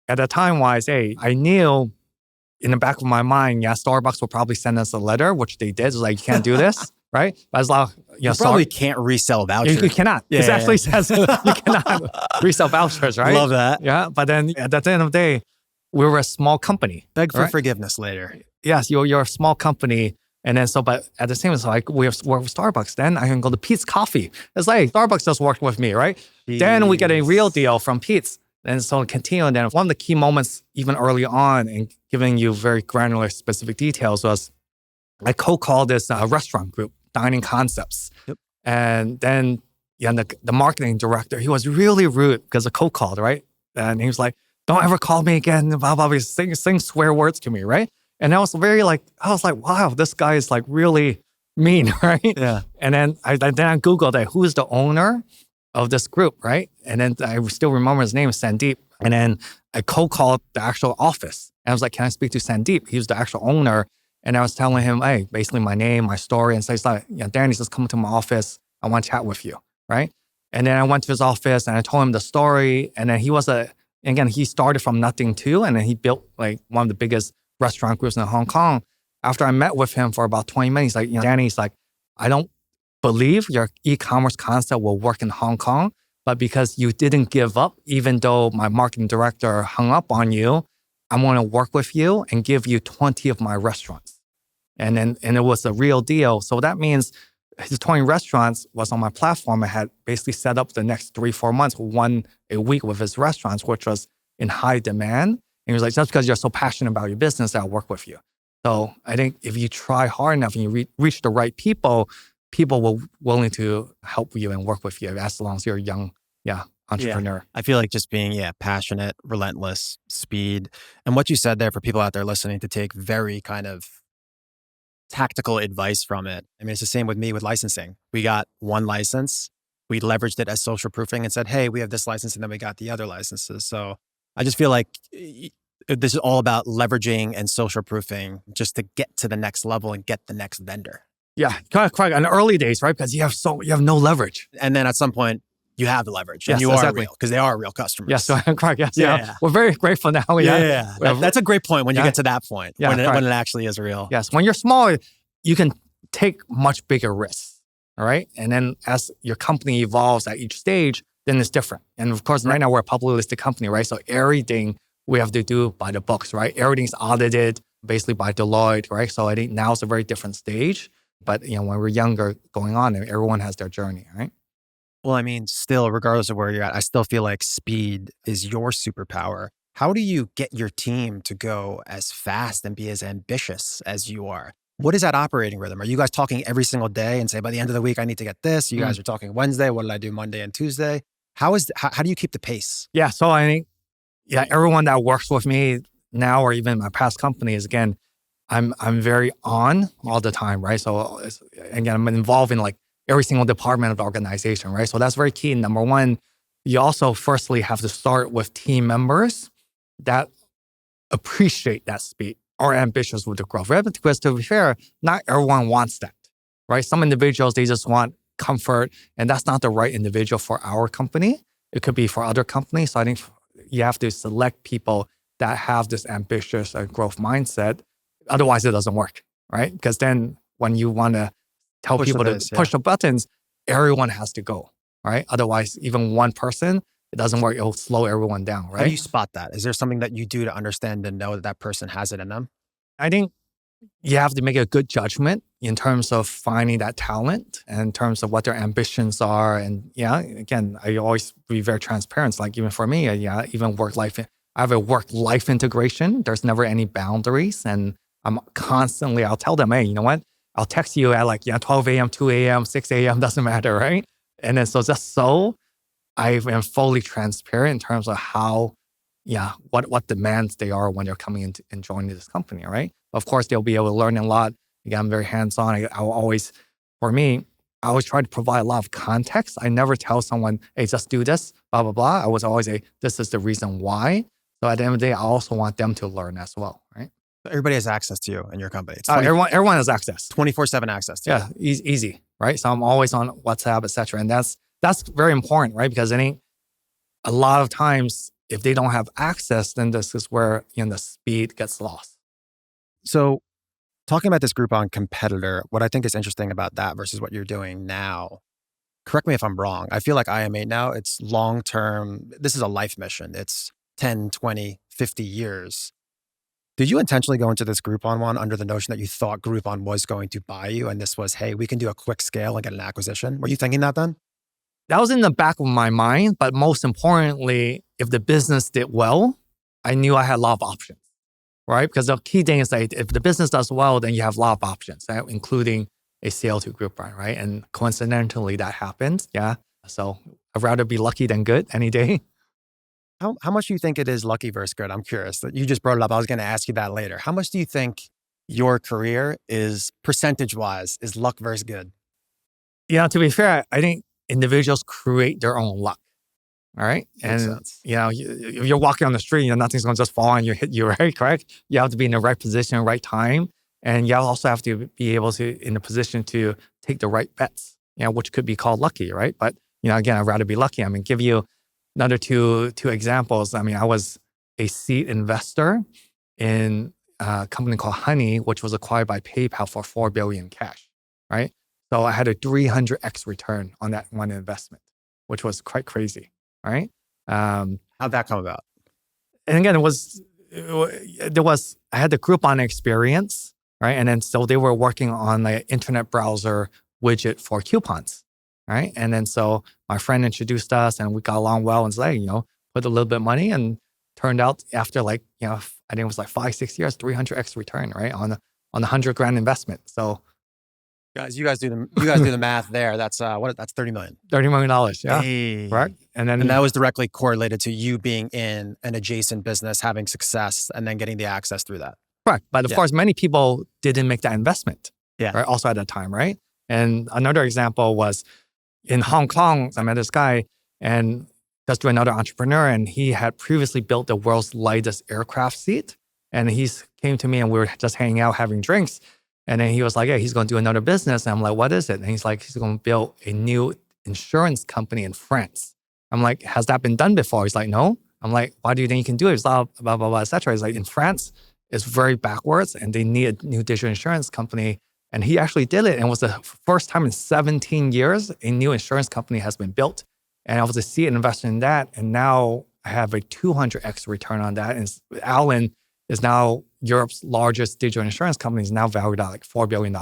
at the time-wise, hey, I knew in the back of my mind, yeah, Starbucks will probably send us a letter, which they did. It's like, you can't do this, right? But as long, you probably can't resell vouchers. You cannot. Yeah, it actually says you cannot resell vouchers, right? Love that. Yeah, but then at the end of the day, we were a small company. Beg for forgiveness later. Yes, you're a small company. And then but at the same time, it's like we work with Starbucks. Then I can go to Pete's Coffee. It's like Starbucks just worked with me, right? Jeez. Then we get a real deal from Pete's. And so continue. And then one of the key moments, even early on, and giving you very granular, specific details, was I co-called this restaurant group, Dining Concepts. Yep. And then the marketing director, he was really rude because I co-called, right? And he was like, don't ever call me again, blah, blah, blah, sing swear words to me, right? And I was like, wow, this guy is like really mean, right? Yeah. And then I Googled it, who's the owner of this group, right? And then I still remember his name is Sandeep. And then I called the actual office. And I was like, can I speak to Sandeep? He was the actual owner. And I was telling him, hey, basically my name, my story. And so he's like, yeah, Danny's just come to my office. I want to chat with you, right? And then I went to his office and I told him the story. And then he started from nothing too. And then he built like one of the biggest restaurant groups in Hong Kong. After I met with him for about 20 minutes, he's like, Danny's like, I don't believe your e-commerce concept will work in Hong Kong, but because you didn't give up, even though my marketing director hung up on you, I'm going to work with you and give you 20 of my restaurants. And it was a real deal. So that means his 20 restaurants was on my platform. I had basically set up the next 3-4 months, one a week with his restaurants, which was in high demand. And he was like, just because you're so passionate about your business, I'll work with you. So I think if you try hard enough and you reach the right people will willing to help you and work with you as long as you're a young, entrepreneur. Yeah. I feel like just being, passionate, relentless, speed. And what you said there for people out there listening to take very kind of tactical advice from it. I mean, it's the same with me with licensing. We got one license. We leveraged it as social proofing and said, hey, we have this license, and then we got the other licenses. So I just feel like this is all about leveraging and social proofing just to get to the next level and get the next vendor. Yeah, correct. In the early days, right? Because you have no leverage. And then at some point, you have the leverage Yes, and you exactly. are real because they are real customers. Yes, correct. Yes, Yeah. We're very grateful now. Yeah. That's a great point when you get to that point, when it actually is real. Yes, when you're small, you can take much bigger risks, all right? And then as your company evolves at each stage, then it's different. And of course, right now we're a publicly listed company, right? So everything we have to do by the books, right? Everything's audited basically by Deloitte, right? So I think now it's a very different stage. But when we're younger going on, everyone has their journey, right? Well, I mean, still, regardless of where you're at, I still feel like speed is your superpower. How do you get your team to go as fast and be as ambitious as you are? What is that operating rhythm? Are you guys talking every single day and say, by the end of the week, I need to get this? You guys are talking Wednesday. What did I do Monday and Tuesday? How do you keep the pace? Yeah. So I think, everyone that works with me now or even my past companies, again, I'm very on all the time, right? So again, I'm involved in like every single department of the organization, right? So that's very key. Number one, you also firstly have to start with team members that appreciate that speed or ambitious with the growth, right? Because to be fair, not everyone wants that, right? Some individuals, they just want comfort, and that's not the right individual for our company. It could be for other companies. So I think you have to select people that have this ambitious growth mindset. Otherwise, it doesn't work, right? Because then when you want to tell people to push the buttons, everyone has to go, right? Otherwise, even one person, it doesn't work. It'll slow everyone down, right? How do you spot that? Is there something that you do to understand and know that that person has it in them? I think you have to make a good judgment in terms of finding that talent and in terms of what their ambitions are. And again, I always be very transparent. Like even for me, even I have a work-life integration. There's never any boundaries. And I'm constantly, I'll tell them, hey, you know what? I'll text you at like 12 a.m., 2 a.m., 6 a.m., doesn't matter, right? And then so I am fully transparent in terms of how, what demands they are when they're coming in and joining this company, right? Of course, they'll be able to learn a lot. Again, I'm very hands-on. I always try to provide a lot of context. I never tell someone, hey, just do this, blah, blah, blah. I was always say, this is the reason why. So at the end of the day, I also want them to learn as well, right? Everybody has access to you in your company. Everyone has access. 24/7 access to you. Easy, right? So I'm always on WhatsApp, et cetera. And that's very important, right? Because I think a lot of times, if they don't have access, then this is where the speed gets lost. So talking about this Groupon competitor, what I think is interesting about that versus what you're doing now, correct me if I'm wrong. I feel like IM8 now, it's long-term. This is a life mission. It's 10, 20, 50 years. Did you intentionally go into this Groupon one under the notion that you thought Groupon was going to buy you and this was, hey, we can do a quick scale and get an acquisition? Were you thinking that then? That was in the back of my mind. But most importantly, if the business did well, I knew I had a lot of options, right? Because the key thing is that if the business does well, then you have a lot of options, right? Including a sale to Groupon, right? And coincidentally, that happens. Yeah. So I'd rather be lucky than good any day. How much do you think it is lucky versus good? I'm curious. You just brought it up. I was going to ask you that later. How much do you think your career is percentage-wise is luck versus good? To be fair, I think individuals create their own luck. All right. Makes sense. If you're walking on the street, nothing's going to just fall on you, hit you, right? Correct. You have to be in the right position, right time. And you also have to be able to, in a position to take the right bets, which could be called lucky, right? But, again, I'd rather be lucky. Give you another two examples. I was a seed investor in a company called Honey, which was acquired by PayPal for $4 billion cash, right? So I had a 300x return on that one investment, which was quite crazy, right? How'd that come about? And again, I had the Groupon experience, right? And then so they were working on the internet browser widget for coupons, right? And then so my friend introduced us and we got along well and said, put a little bit of money, and turned out after I think it was like 5-6 years, 300x return, right? On a $100,000 investment. So guys, you guys do the math there. That's that's $30 million. $30 million, yeah. Hey. Right. And that was directly correlated to you being in an adjacent business, having success, and then getting the access through that. Correct. But of course, many people didn't make that investment. Yeah. Right. Also at that time, right? And another example was in Hong Kong. I met this guy and just to another entrepreneur, and he had previously built the world's lightest aircraft seat. And he came to me and we were just hanging out, having drinks. And then he was like, hey, he's going to do another business. And I'm like, what is it? And he's like, he's going to build a new insurance company in France. I'm like, has that been done before? He's like, no. I'm like, why do you think you can do it? It's blah, blah, blah, blah, et cetera. He's like, in France, it's very backwards and they need a new digital insurance company. And he actually did it. And it was the first time in 17 years, a new insurance company has been built. And I was a seed investor in that. And now I have a 200x return on that. And Alan is now Europe's largest digital insurance company, is now valued at like $4 billion.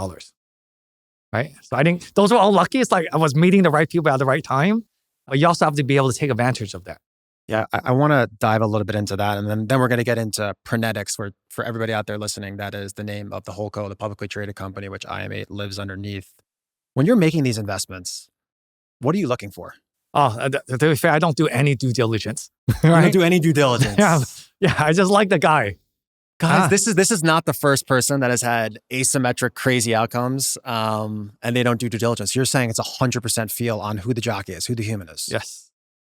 Right? So I think those were all lucky. It's like I was meeting the right people at the right time. But you also have to be able to take advantage of that. Yeah, I want to dive a little bit into that. And then we're going to get into Prenetics, where for everybody out there listening, that is the name of the holdco, the publicly traded company, which IM8 lives underneath. When you're making these investments, what are you looking for? Oh, to be fair, I don't do any due diligence. Right? You don't do any due diligence? Yeah, I just like the guy. Guys, this is not the first person that has had asymmetric, crazy outcomes, and they don't do due diligence. You're saying it's 100% feel on who the jockey is, who the human is. Yes,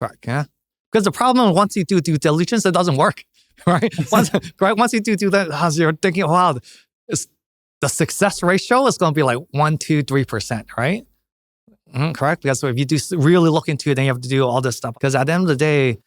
correct. Yeah, because the problem once you do due diligence, it doesn't work, right? Once you do that, you're thinking, wow, the success ratio is going to be like 1, 2, 3%, right? Correct. Because if you do really look into it, then you have to do all this stuff. Because at the end of the day,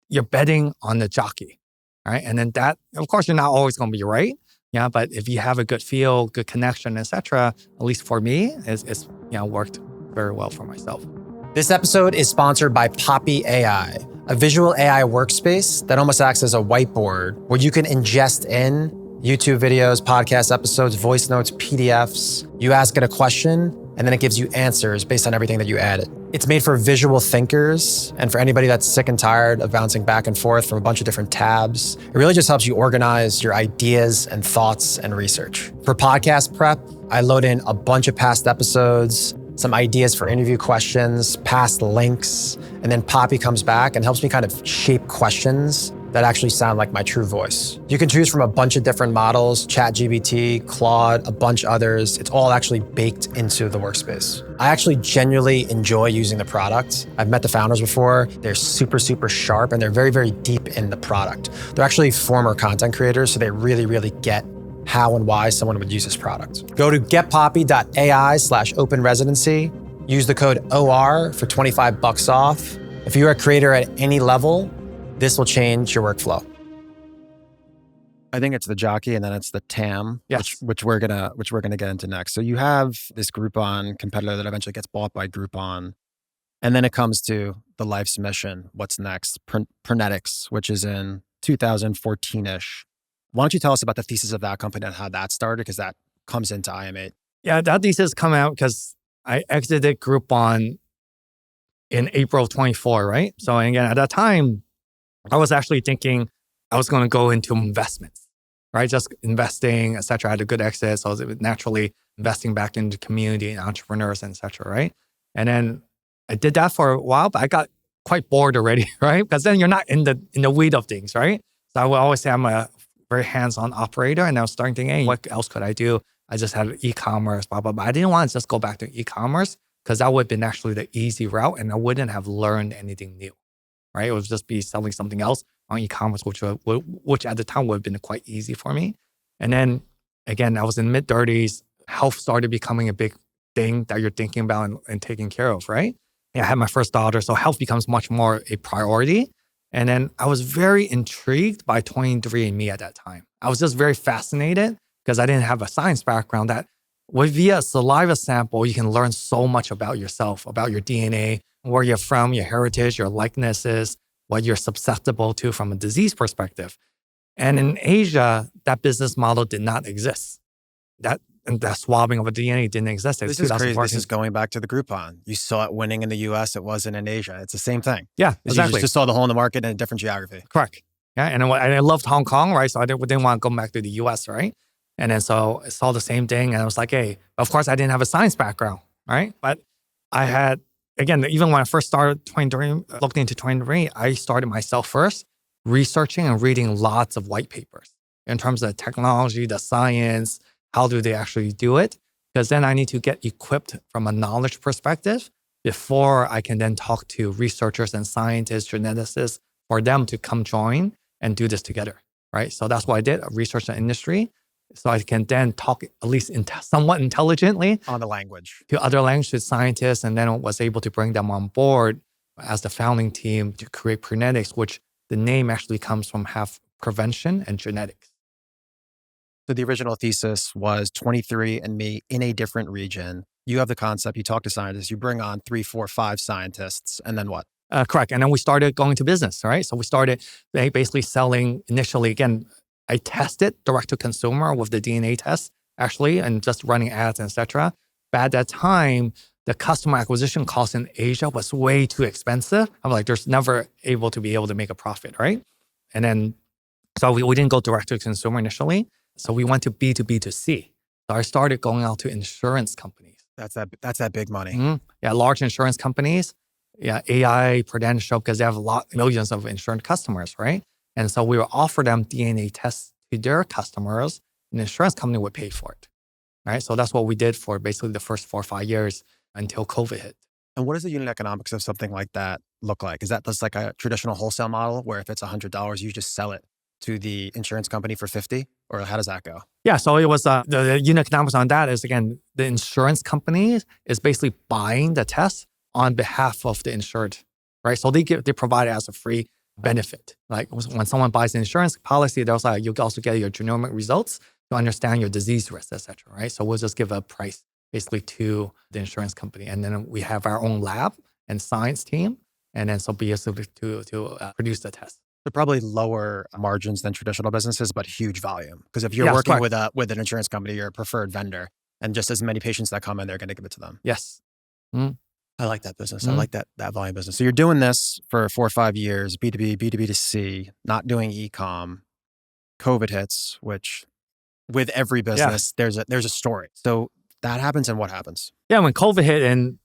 you're betting on the jockey. Right. And then that, of course, you're not always going to be right. Yeah. But if you have a good feel, good connection, etc., at least for me, it's worked very well for myself. This episode is sponsored by Poppy AI, a visual AI workspace that almost acts as a whiteboard where you can ingest in YouTube videos, podcast episodes, voice notes, PDFs. You ask it a question, and then it gives you answers based on everything that you added. It's made for visual thinkers and for anybody that's sick and tired of bouncing back and forth from a bunch of different tabs. It really just helps you organize your ideas and thoughts and research. For podcast prep, I load in a bunch of past episodes, some ideas for interview questions, past links, and then Poppy comes back and helps me kind of shape questions that actually sound like my true voice. You can choose from a bunch of different models, ChatGPT, Claude, a bunch others. It's all actually baked into the workspace. I actually genuinely enjoy using the product. I've met the founders before. They're super, super sharp and they're very, very deep in the product. They're actually former content creators, so they really, really get how and why someone would use this product. Go to getpoppy.ai/open-residency. Use the code OR for $25 off. If you're a creator at any level, this will change your workflow. I think it's the jockey and then it's the TAM, yes. which we're gonna get into next. So you have this Groupon competitor that eventually gets bought by Groupon. And then it comes to the life's mission. What's next? Prenetics, which is in 2014-ish. Why don't you tell us about the thesis of that company and how that started? Because that comes into IM8. Yeah, that thesis come out because I exited Groupon in April of 24, right? So again, at that time, I was actually thinking I was going to go into investments, right? Just investing, et cetera. I had a good exit. So I was naturally investing back into community and entrepreneurs, et cetera, right? And then I did that for a while, but I got quite bored already, right? Because then you're not in the weed of things, right? So I would always say I'm a very hands-on operator. And I was starting thinking, hey, what else could I do? I just had e-commerce, blah, blah, blah. I didn't want to just go back to e-commerce because that would have been actually the easy route and I wouldn't have learned anything new. Right? It would just be selling something else on e-commerce, which at the time would have been quite easy for me. And then again, I was in mid-30s. Health started becoming a big thing that you're thinking about and taking care of, right? Yeah, I had my first daughter, so health becomes much more a priority. And then I was very intrigued by 23andMe at that time. I was just very fascinated because I didn't have a science background that via a saliva sample, you can learn so much about yourself, about your DNA, where you're from, your heritage, your likenesses, what you're susceptible to from a disease perspective. And in Asia, that business model did not exist. That swabbing of a DNA didn't exist. This is crazy. This is going back to the Groupon. You saw it winning in the US. It wasn't in Asia. It's the same thing. Yeah, exactly. You just saw the hole in the market in a different geography. Correct. Yeah, and I loved Hong Kong, right? So I didn't want to go back to the US, right? And then so I saw the same thing and I was like, hey, of course I didn't have a science background, right? But I had, again, even when I first started looking into 23andMe, I started myself first, researching and reading lots of white papers in terms of the technology, the science, how do they actually do it? Because then I need to get equipped from a knowledge perspective before I can then talk to researchers and scientists, geneticists, for them to come join and do this together, right? So that's what I did, research the industry. So I can then talk at least somewhat intelligently on the language to other language scientists, and then was able to bring them on board as the founding team to create Prenetics, which the name actually comes from have prevention and genetics. So the original thesis was 23andMe in a different region. You have the concept, you talk to scientists, you bring on 3, 4, 5 scientists, and then what? Correct. And then we started going to business, right? So we started basically selling initially, again, I tested direct to consumer with the DNA test, actually, and just running ads, etc. But at that time, the customer acquisition cost in Asia was way too expensive. I'm like, there's never able to make a profit, right? And then, so we didn't go direct to consumer initially. So we went to B2B2C. So I started going out to insurance companies. That's that big money. Mm-hmm. Yeah, large insurance companies. Yeah, AI, Prudential, because they have millions of insurance customers, right? And so we would offer them DNA tests to their customers, and the insurance company would pay for it, right? So that's what we did for basically the first 4 or 5 years until COVID hit. And what does the unit economics of something like that look like? Is that just like a traditional wholesale model where if it's $100, you just sell it to the insurance company for $50? Or how does that go? Yeah, so it was the unit economics on that is, again, the insurance company is basically buying the test on behalf of the insured, right? So they provide it as a free benefit. Like when someone buys an insurance policy, they'll say you also get your genomic results to understand your disease risk, et cetera, right? So we'll just give a price basically to the insurance company. And then we have our own lab and science team, and then so be able to produce the test. They're probably lower margins than traditional businesses, but huge volume. Because if you're working with an insurance company, you're a preferred vendor, and just as many patients that come in, they're going to give it to them. Yes. Mm. I like that business. I like that volume business. So you're doing this for 4 or 5 years, B2B, B2B2C, not doing e-com. COVID hits, which with every business, there's a story. So that happens, and what happens? Yeah, when COVID hit, and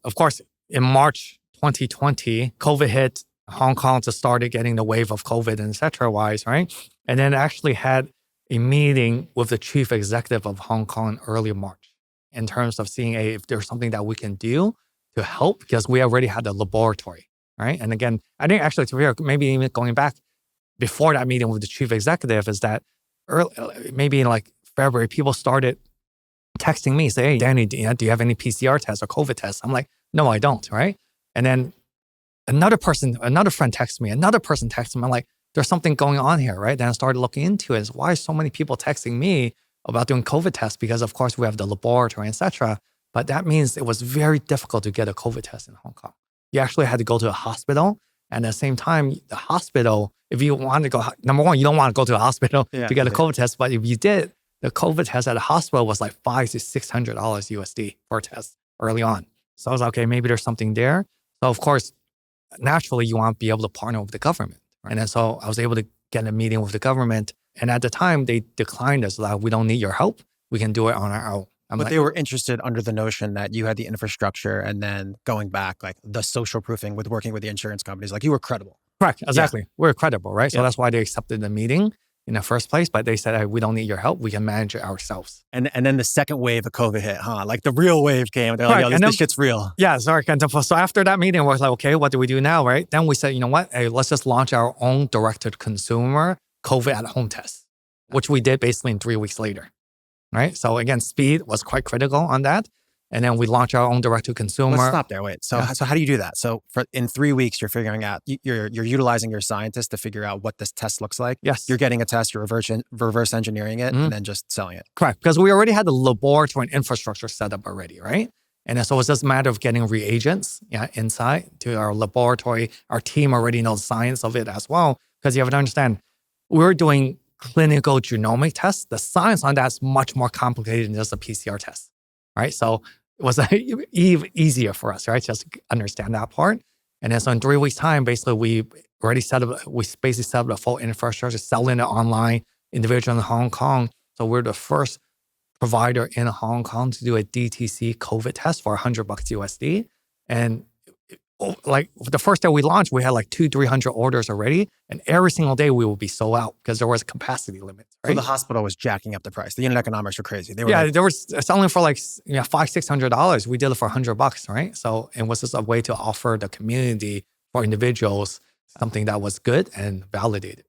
of course, in March 2020, COVID hit, Hong Kong just started getting the wave of COVID and et cetera wise, right? And then actually had a meeting with the chief executive of Hong Kong in early March in terms of seeing if there's something that we can do to help, because we already had a laboratory, right? And again, I think actually, to be fair, maybe even going back before that meeting with the chief executive is that maybe in like February, people started texting me, say, hey, Danny, do you have any PCR tests or COVID tests? I'm like, no, I don't, right? And then another friend texts me, another person texts me. I'm like, there's something going on here, right? Then I started looking into it. Is why so many people texting me about doing COVID tests? Because of course we have the laboratory, etc. But that means it was very difficult to get a COVID test in Hong Kong. You actually had to go to a hospital. And at the same time, the hospital, if you want to go, number one, you don't want to go to a hospital to get a COVID test. But if you did, the COVID test at a hospital was like $500 to $600 USD per test early on. So I was like, okay, maybe there's something there. So of course, naturally, you want to be able to partner with the government. Right? And so I was able to get a meeting with the government. And at the time, they declined us, like, we don't need your help. We can do it on our own. But they were interested under the notion that you had the infrastructure, and then going back, like the social proofing with working with the insurance companies, like you were credible. Correct, exactly. Yeah. We're credible, right? So that's why they accepted the meeting in the first place. But they said, hey, we don't need your help. We can manage it ourselves. And then the second wave of COVID hit, huh? Like the real wave came. They're like, yo, this shit's real. Yeah, sorry. So after that meeting, we're like, okay, what do we do now, right? Then we said, you know what? Hey, let's just launch our own direct-to-consumer COVID at-home test, which we did basically in 3 weeks later. Right. So again, speed was quite critical on that. And then we launched our own direct-to-consumer. Let's stop there. Wait. So how do you do that? So in 3 weeks, you're figuring out, you're utilizing your scientists to figure out what this test looks like. Yes. You're getting a test, you're reverse engineering it, and then just selling it. Correct. Because we already had the laboratory and infrastructure set up already, right? And so it's just a matter of getting reagents inside to our laboratory. Our team already knows the science of it as well. Because you have to understand, we're doing clinical genomic tests. The science on that's much more complicated than just a PCR test, right? So it was easier for us, right? Just understand that part. And then so in 3 weeks' time, basically we set up the full infrastructure, selling it online, individual in Hong Kong. So we're the first provider in Hong Kong to do a DTC COVID test for $100 USD. And like the first day we launched, we had like 200-300 orders already. And every single day we will be sold out because there was a capacity limit. Right? So the hospital was jacking up the price. The unit economics were crazy. They were selling for like $500-$600. We did it for $100, right? So it was just a way to offer the community for individuals something that was good and validated.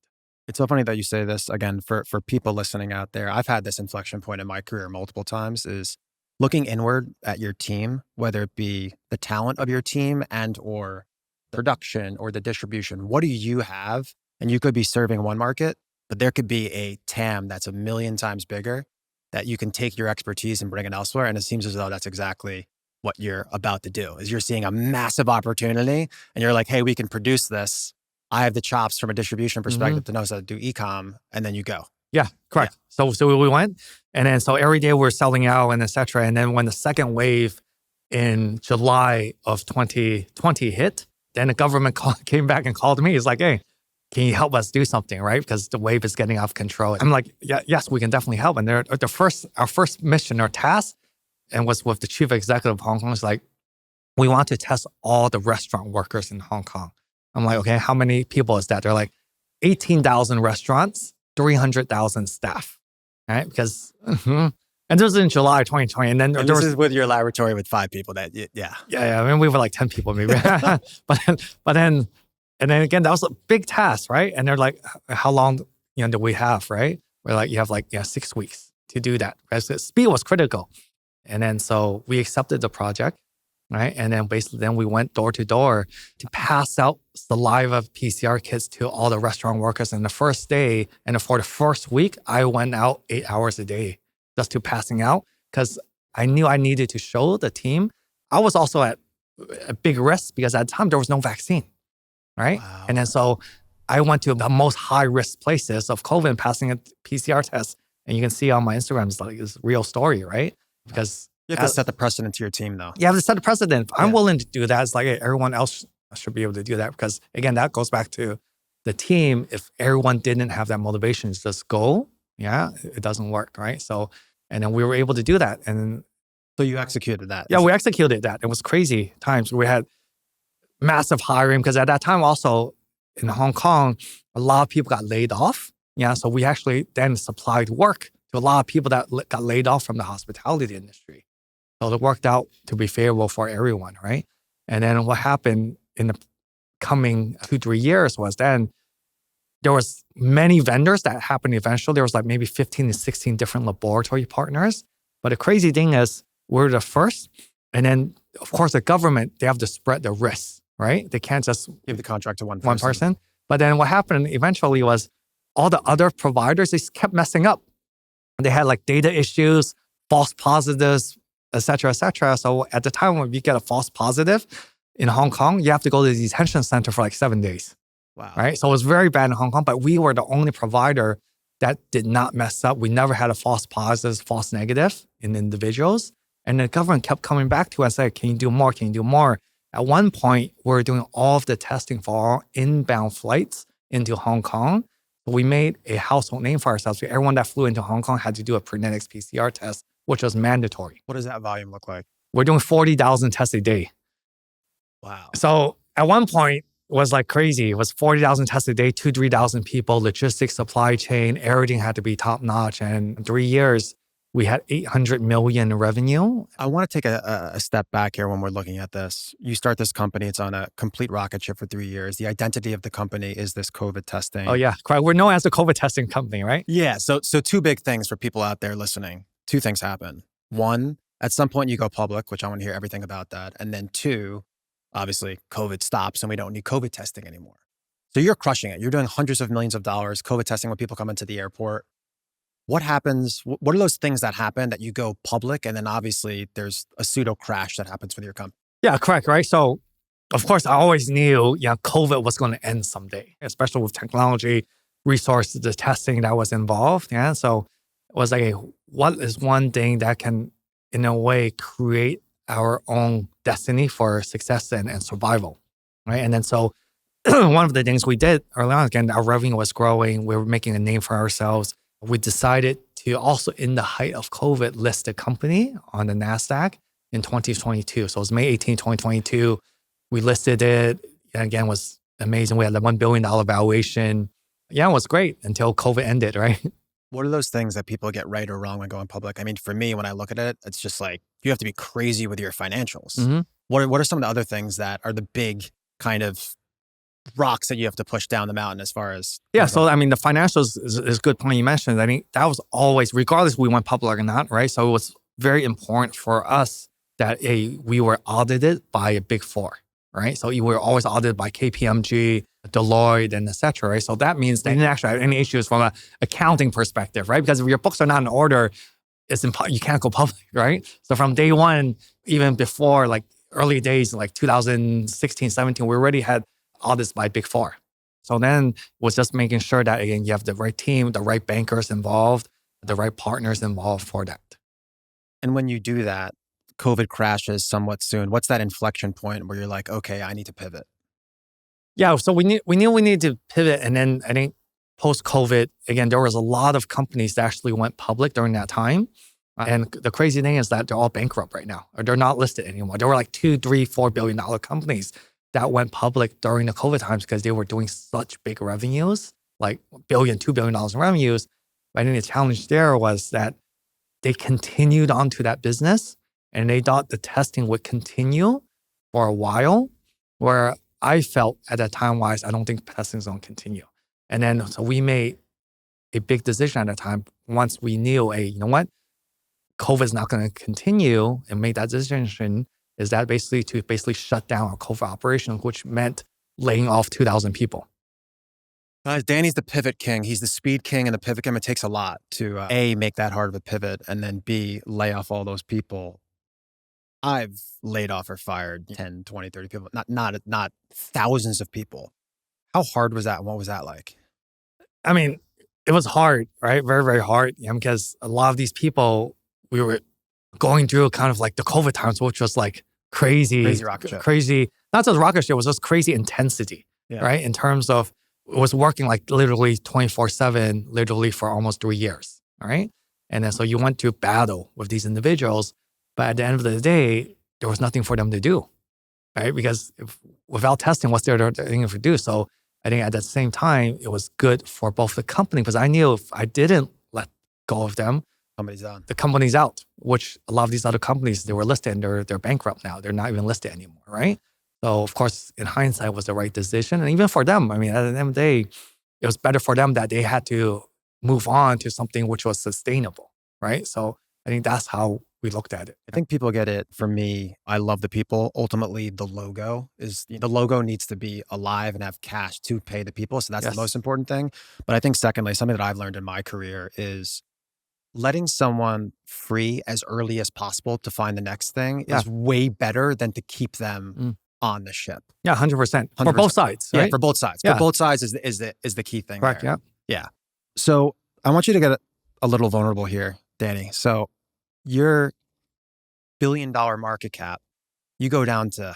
It's so funny that you say this again for people listening out there. I've had this inflection point in my career multiple times is looking inward at your team, whether it be the talent of your team and or the production or the distribution. What do you have? And you could be serving one market, but there could be a TAM that's 1,000,000 times bigger that you can take your expertise and bring it elsewhere. And it seems as though that's exactly what you're about to do is you're seeing a massive opportunity and you're like, hey, we can produce this. I have the chops from a distribution perspective to know how to do e-com, and then you go. Yeah, correct. Yeah. So we went, and then so every day we're selling out and et cetera. And then when the second wave in July of 2020 hit, then the government came back and called me. It's like, hey, can you help us do something, right? Because the wave is getting off control. I'm like, yeah, yes, we can definitely help. And our first mission or task, and was with the chief executive of Hong Kong, is like, we want to test all the restaurant workers in Hong Kong. I'm like, okay, how many people is that? They're like, 18,000 restaurants, 300,000 staff, right? Because, and this was in July 2020. And then this is with your laboratory with 5 people Yeah. I mean, we were like 10 people maybe. but then again, that was a big task, right? And they're like, how long, do we have, right? We're like, you have 6 weeks to do that. Because the speed was critical. And then so we accepted the project. Right. And then basically we went door to door to pass out saliva PCR kits to all the restaurant workers. And the first day and for the first week, I went out 8 hours a day just to passing out because I knew I needed to show the team. I was also at a big risk because at the time there was no vaccine. Right. Wow. And then so I went to the most high risk places of COVID passing a PCR test. And you can see on my Instagram, it's a real story. Right. Because you have to set the precedent to your team, though. You have to set the precedent. I'm willing to do that. It's like, hey, everyone else should be able to do that because, again, that goes back to the team. If everyone didn't have that motivation to just go, it doesn't work, right? So, and then we were able to do that. And so you executed that. Yeah, we executed that. It was crazy times. We had massive hiring because at that time also in Hong Kong, a lot of people got laid off. Yeah, so we actually then supplied work to a lot of people that got laid off from the hospitality industry. So it worked out to be favorable for everyone, right? And then what happened in the coming 2-3 years was then there was many vendors that happened eventually. There was like maybe 15 to 16 different laboratory partners. But the crazy thing is we're the first. And then, of course, the government, they have to spread the risks, right? They can't just give the contract to one person. But then what happened eventually was all the other providers, they kept messing up. They had like data issues, false positives, et cetera, et cetera. So at the time when you get a false positive in Hong Kong, you have to go to the detention center for like 7 days. Wow. Right? So it was very bad in Hong Kong, but we were the only provider that did not mess up. We never had a false positive, false negative in individuals. And the government kept coming back to us, saying, can you do more? Can you do more? At one point, we were doing all of the testing for our inbound flights into Hong Kong. We made a household name for ourselves. Everyone that flew into Hong Kong had to do a Prenetics PCR test, which was mandatory. What does that volume look like? We're doing 40,000 tests a day. Wow. So at one point, it was like crazy. It was 40,000 tests a day, 3,000 people, logistics, supply chain, everything had to be top notch. And in 3 years, we had 800 million in revenue. I want to take a step back here when we're looking at this. You start this company, it's on a complete rocket ship for 3 years. The identity of the company is this COVID testing. Oh yeah, correct. We're known as a COVID testing company, right? Yeah, so 2 big things for people out there listening. 2 things happen. 1, at some point you go public, which I want to hear everything about that. And then 2, obviously COVID stops and we don't need COVID testing anymore. So you're crushing it. You're doing hundreds of millions of dollars COVID testing when people come into the airport. What happens? What are those things that happen that you go public and then obviously there's a pseudo crash that happens with your company? Yeah, correct, right? So of course, I always knew COVID was going to end someday, especially with technology, resources, the testing that was involved. Yeah, so it was like, what is one thing that can, in a way, create our own destiny for success and survival, right? And then so one of the things we did early on, again, our revenue was growing. We were making a name for ourselves. We decided to also, in the height of COVID, list the company on the NASDAQ in 2022. So it was May 18, 2022. We listed it. And again, it was amazing. We had a $1 billion valuation. Yeah, it was great until COVID ended, right? What are those things that people get right or wrong when going public? I mean, for me, when I look at it, it's just like, you have to be crazy with your financials. Mm-hmm. What are some of the other things that are the big kind of rocks that you have to push down the mountain as far as... Yeah. So, I mean, the financials is a good point you mentioned. I think that was always, regardless if we went public or not, right? So it was very important for us that we were audited by a big four, right? So we were always audited by KPMG, Deloitte, and et cetera, right? So that means they didn't actually have any issues from an accounting perspective, right? Because if your books are not in order, you can't go public, right? So from day one, even before like early days, like 2016, 17, we already had audits by Big Four. So then was just making sure that, again, you have the right team, the right bankers involved, the right partners involved for that. And when you do that, COVID crashes somewhat soon. What's that inflection point where you're like, okay, I need to pivot? Yeah, so we knew we needed to pivot. And then I think post-COVID, again, there was a lot of companies that actually went public during that time. And the crazy thing is that they're all bankrupt right now, or they're not listed anymore. There were like $2, $3, $4 billion companies that went public during the COVID times because they were doing such big revenues, like $1 billion, $2 billion in revenues. But I think the challenge there was that they continued onto that business and they thought the testing would continue for a while, where I felt at that time wise, I don't think testing is going to continue. And then, so we made a big decision at that time. Once we knew, hey, you know what? COVID is not going to continue, and made that decision is that basically shut down our COVID operation, which meant laying off 2,000 people. Guys, Danny's the pivot king. He's the speed king and the pivot king. It takes a lot to A, make that hard of a pivot, and then B, lay off all those people. I've laid off or fired 10, 20, 30 people, not thousands of people. How hard was that? And what was that like? I mean, it was hard, right? Very, very hard. Because a lot of these people, we were going through kind of like the COVID times, which was like crazy rocket ship. Crazy, not just rocket ship, it was just crazy intensity, right? In terms of, it was working like literally 24/7, literally for almost 3 years, all right? And then so you went to battle with these individuals, but at the end of the day, there was nothing for them to do, right? Because without testing, what's there thing to do? So I think at the same time, it was good for both the company, because I knew if I didn't let go of them, the company's out, which a lot of these other companies, they were listed and they're bankrupt now. They're not even listed anymore, right? So of course, in hindsight, it was the right decision. And even for them, I mean, at the end of the day, it was better for them that they had to move on to something which was sustainable, right? So I think that's how we looked at it. I think people get it. For me, I love the people. Ultimately, the logo needs to be alive and have cash to pay the people. So that's the most important thing. But I think secondly, something that I've learned in my career is letting someone free as early as possible to find the next thing is way better than to keep them on the ship. Yeah, 100%. For both sides, right? Yeah, for both sides. For both sides is the key thing. Correct, there. Yeah. So I want you to get a little vulnerable here, Danny. So your $1 billion market cap, you go down to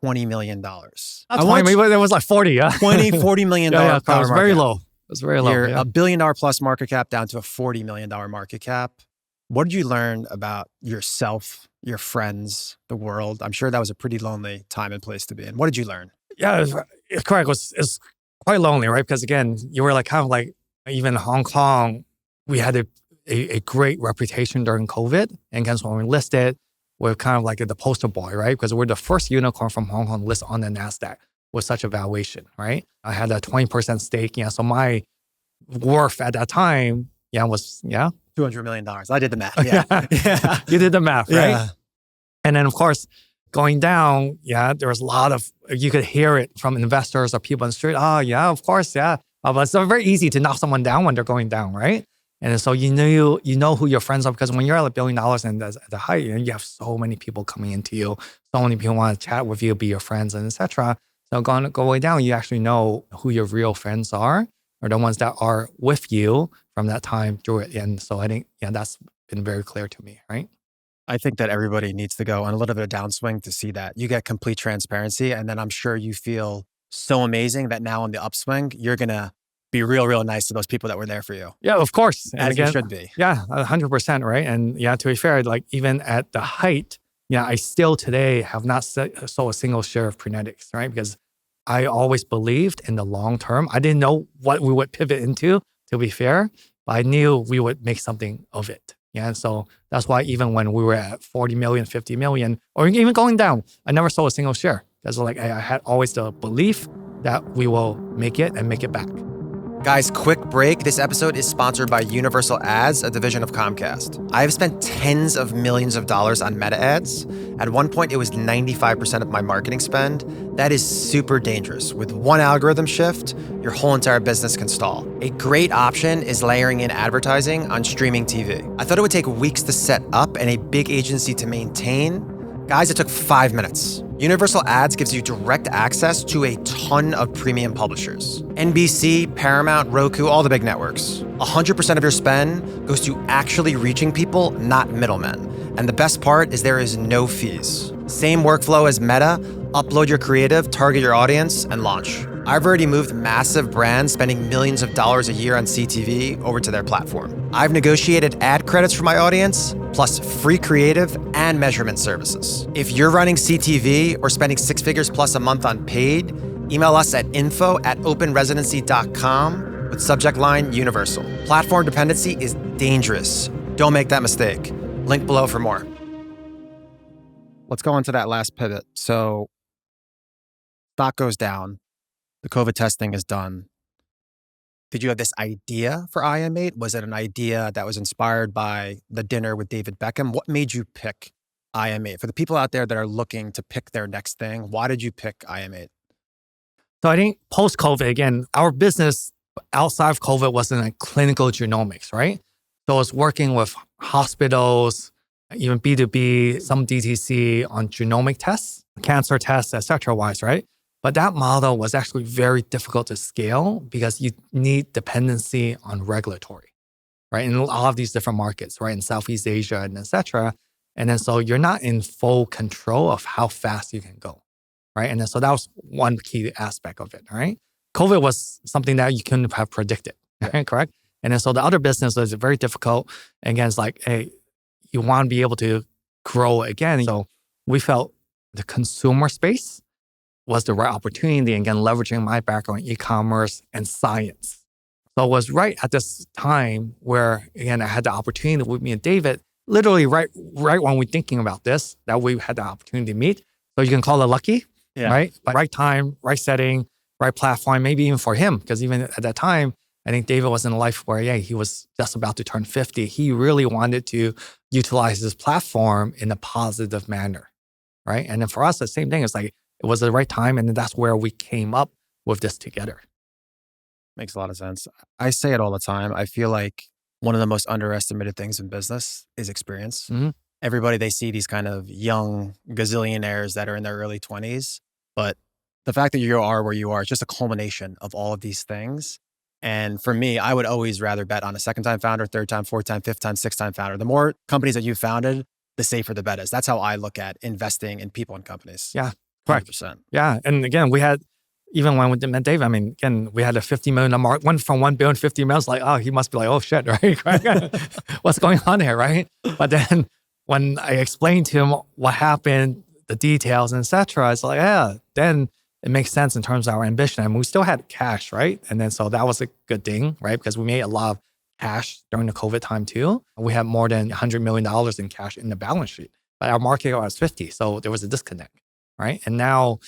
$20 million. That's maybe it was like 40, yeah. $40 million. It was very low. It was very low. You're $1 billion plus market cap down to a $40 million market cap. What did you learn about yourself, your friends, the world? I'm sure that was a pretty lonely time and place to be in. What did you learn? Yeah, it's correct. It was quite lonely, right? Because again, you were like kind of like, even Hong Kong, we had a great reputation during COVID. And again, when we listed, we're kind of like the poster boy, right? Because we're the first unicorn from Hong Kong list on the NASDAQ with such a valuation, right? I had a 20% stake. Yeah. So my worth at that time, was, $200 million. I did the math. Yeah. You did the math, right? Yeah. And then of course, going down, there was a lot of, you could hear it from investors or people on the street. Oh yeah, of course. Yeah. But it's very easy to knock someone down when they're going down, right? And so you know who your friends are, because when you're at $1 billion and at the height, you have so many people coming into you, so many people want to chat with you, be your friends, and etc. So go way down, you actually know who your real friends are, or the ones that are with you from that time through it. And so I think, that's been very clear to me, right? I think that everybody needs to go on a little bit of downswing to see that. You get complete transparency, and then I'm sure you feel so amazing that now on the upswing, you're going to be real nice to those people that were there for you. Yeah, of course. As you should be. Yeah, 100%, right? And to be fair, like even at the height, I still today have not sold a single share of Prenetics, right? Because I always believed in the long term. I didn't know what we would pivot into, to be fair, but I knew we would make something of it. Yeah, and so that's why even when we were at 40 million, 50 million, or even going down, I never sold a single share. Because I had always the belief that we will make it and make it back. Guys, quick break. This episode is sponsored by Universal Ads, a division of Comcast. I have spent tens of millions of dollars on Meta ads. At one point, it was 95% of my marketing spend. That is super dangerous. With one algorithm shift, your whole entire business can stall. A great option is layering in advertising on streaming TV. I thought it would take weeks to set up and a big agency to maintain. Guys, it took 5 minutes. Universal Ads gives you direct access to a ton of premium publishers. NBC, Paramount, Roku, all the big networks. 100% of your spend goes to actually reaching people, not middlemen. And the best part is there is no fees. Same workflow as Meta. Upload your creative, target your audience, and launch. I've already moved massive brands spending millions of dollars a year on CTV over to their platform. I've negotiated ad credits for my audience, plus free creative and measurement services. If you're running CTV or spending 6 figures plus a month on paid, email us at info@openresidency.com with subject line Universal. Platform dependency is dangerous. Don't make that mistake. Link below for more. Let's go into that last pivot. So stock goes down. The COVID testing is done. Did you have this idea for IM8? Was it an idea that was inspired by the dinner with David Beckham? What made you pick IM8? For the people out there that are looking to pick their next thing, why did you pick IM8? So I think post-COVID, again, our business outside of COVID was in like clinical genomics, right? So I was working with hospitals, even B2B, some DTC on genomic tests, cancer tests, et cetera, wise, right? But that model was actually very difficult to scale because you need dependency on regulatory, right? In all of these different markets, right? In Southeast Asia and et cetera. And then so you're not in full control of how fast you can go, right? And then so that was one key aspect of it, right? COVID was something that you couldn't have predicted, right? Correct? And then so the other business was very difficult. Again, it's like, hey, you want to be able to grow again. So we felt the consumer space was the right opportunity. And again, leveraging my background in e-commerce and science. So it was right at this time where, again, I had the opportunity with me and David, literally right when we're thinking about this, that we had the opportunity to meet. So you can call it lucky, right? But right time, right setting, right platform, maybe even for him. Because even at that time, I think David was in a life where, he was just about to turn 50. He really wanted to utilize his platform in a positive manner, right? And then for us, the same thing. It's like, it was the right time. And then that's where we came up with this together. Makes a lot of sense. I say it all the time. I feel like one of the most underestimated things in business is experience. Mm-hmm. Everybody, they see these kind of young gazillionaires that are in their early 20s. But the fact that you are where you are, it's just a culmination of all of these things. And for me, I would always rather bet on a second-time founder, third-time, fourth-time, fifth-time, sixth-time founder. The more companies that you've founded, the safer the bet is. That's how I look at investing in people and companies. Yeah, correct. 100%. Yeah. And again, we had, even when we met Dave, I mean, again, we had a $50 million mark, went from 1 billion, 50 million. It's like, oh, he must be like, oh shit, right? What's going on here, right? But then when I explained to him what happened, the details, and et cetera, it's like, yeah, then it makes sense in terms of our ambition. And we still had cash, right? And then so that was a good thing, right? Because we made a lot of cash during the COVID time too. We had more than $100 million in cash in the balance sheet, but our market cap was 50. So there was a disconnect, right? And now,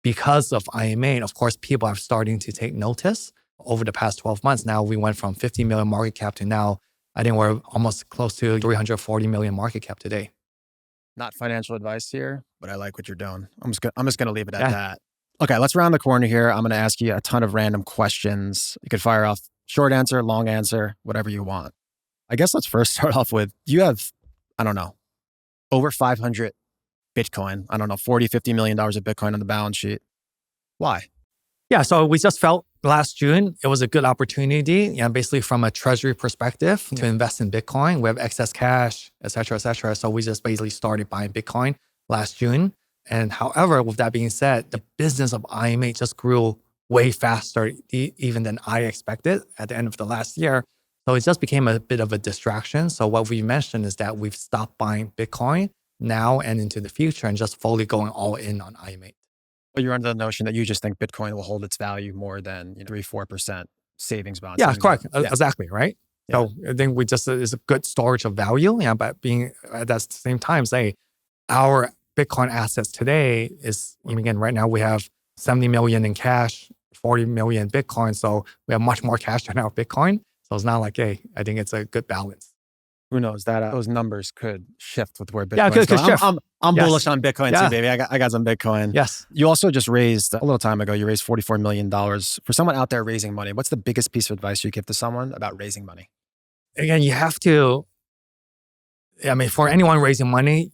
because of IM8, of course, people are starting to take notice. Over the past 12 months, now we went from 50 million market cap to now, I think we're almost close to 340 million market cap today. Not financial advice here, but I like what you're doing. I'm just gonna leave it at that. Okay, let's round the corner here. I'm gonna ask you a ton of random questions. You could fire off short answer, long answer, whatever you want. I guess let's first start off with, you have, I don't know, over 500 Bitcoin. I don't know, $40, $50 million of Bitcoin on the balance sheet. Why? Yeah, so we just felt last June, it was a good opportunity, basically from a treasury perspective to invest in Bitcoin. We have excess cash, et cetera, et cetera. So we just basically started buying Bitcoin last June. And however, with that being said, the business of IM8 just grew way faster even than I expected at the end of the last year. So it just became a bit of a distraction. So what we mentioned is that we've stopped buying Bitcoin now and into the future and just fully going all in on IM8. Well, you're under the notion that you just think Bitcoin will hold its value more than 3-4% savings bonds. Yeah, correct. Exactly, right? Yeah. So I think we just, it's a good storage of value. Yeah, but being at the same time, say our Bitcoin assets today is, again, right now we have 70 million in cash 40 million Bitcoin. So we have much more cash than our Bitcoin. So it's not like, hey, I think it's a good balance. Who knows that those numbers could shift with where Bitcoin Yeah, is could going. shift. I'm Yes. bullish on Bitcoin Yeah. too, baby. I got some Bitcoin. Yes. You also just raised, a little time ago, you raised $44 million. For someone out there raising money, what's the biggest piece of advice you give to someone about raising money? Again, you have to, for anyone raising money,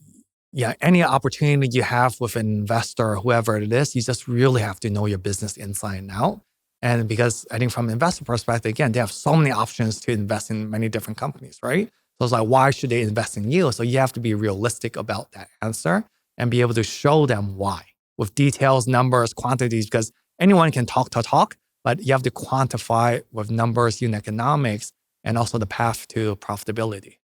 any opportunity you have with an investor or whoever it is, you just really have to know your business inside and out. And because I think from an investor perspective, again, they have so many options to invest in many different companies, right? So it's like, why should they invest in you? So you have to be realistic about that answer and be able to show them why with details, numbers, quantities, because anyone can talk, but you have to quantify with numbers, unit economics, and also the path to profitability.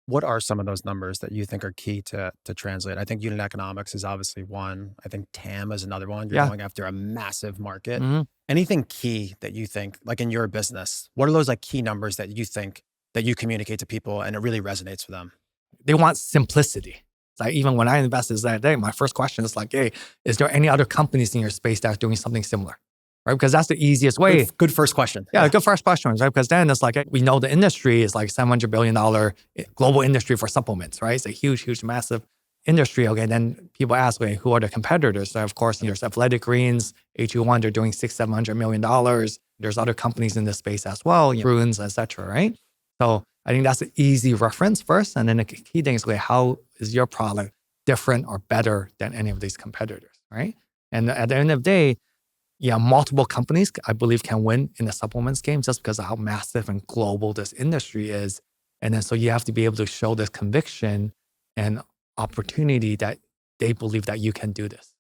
What are some of those numbers that you think are key to translate? I think unit economics is obviously one. I think TAM is another one. You're going after a massive market. Mm-hmm. Anything key that you think, like in your business, what are those like key numbers that you think that you communicate to people and it really resonates with them? They want simplicity. Like even when I invested that day, my first question is like, hey, is there any other companies in your space that are doing something similar? Right? Because that's the easiest way. Good first question. Yeah, good first question, right? Because then it's like, we know the industry is like $700 billion global industry for supplements, right? It's a huge, massive industry. Okay, then people ask, okay, who are the competitors? So of course, there's Athletic Greens, AG1, they're doing $600-700 million. There's other companies in this space as well, Bruins, et cetera, right? So I think that's an easy reference first. And then the key thing is, okay, how is your product different or better than any of these competitors, right? And at the end of the day, multiple companies, I believe, can win in the supplements game just because of how massive and global this industry is. And then so you have to be able to show this conviction and opportunity that they believe that you can do this.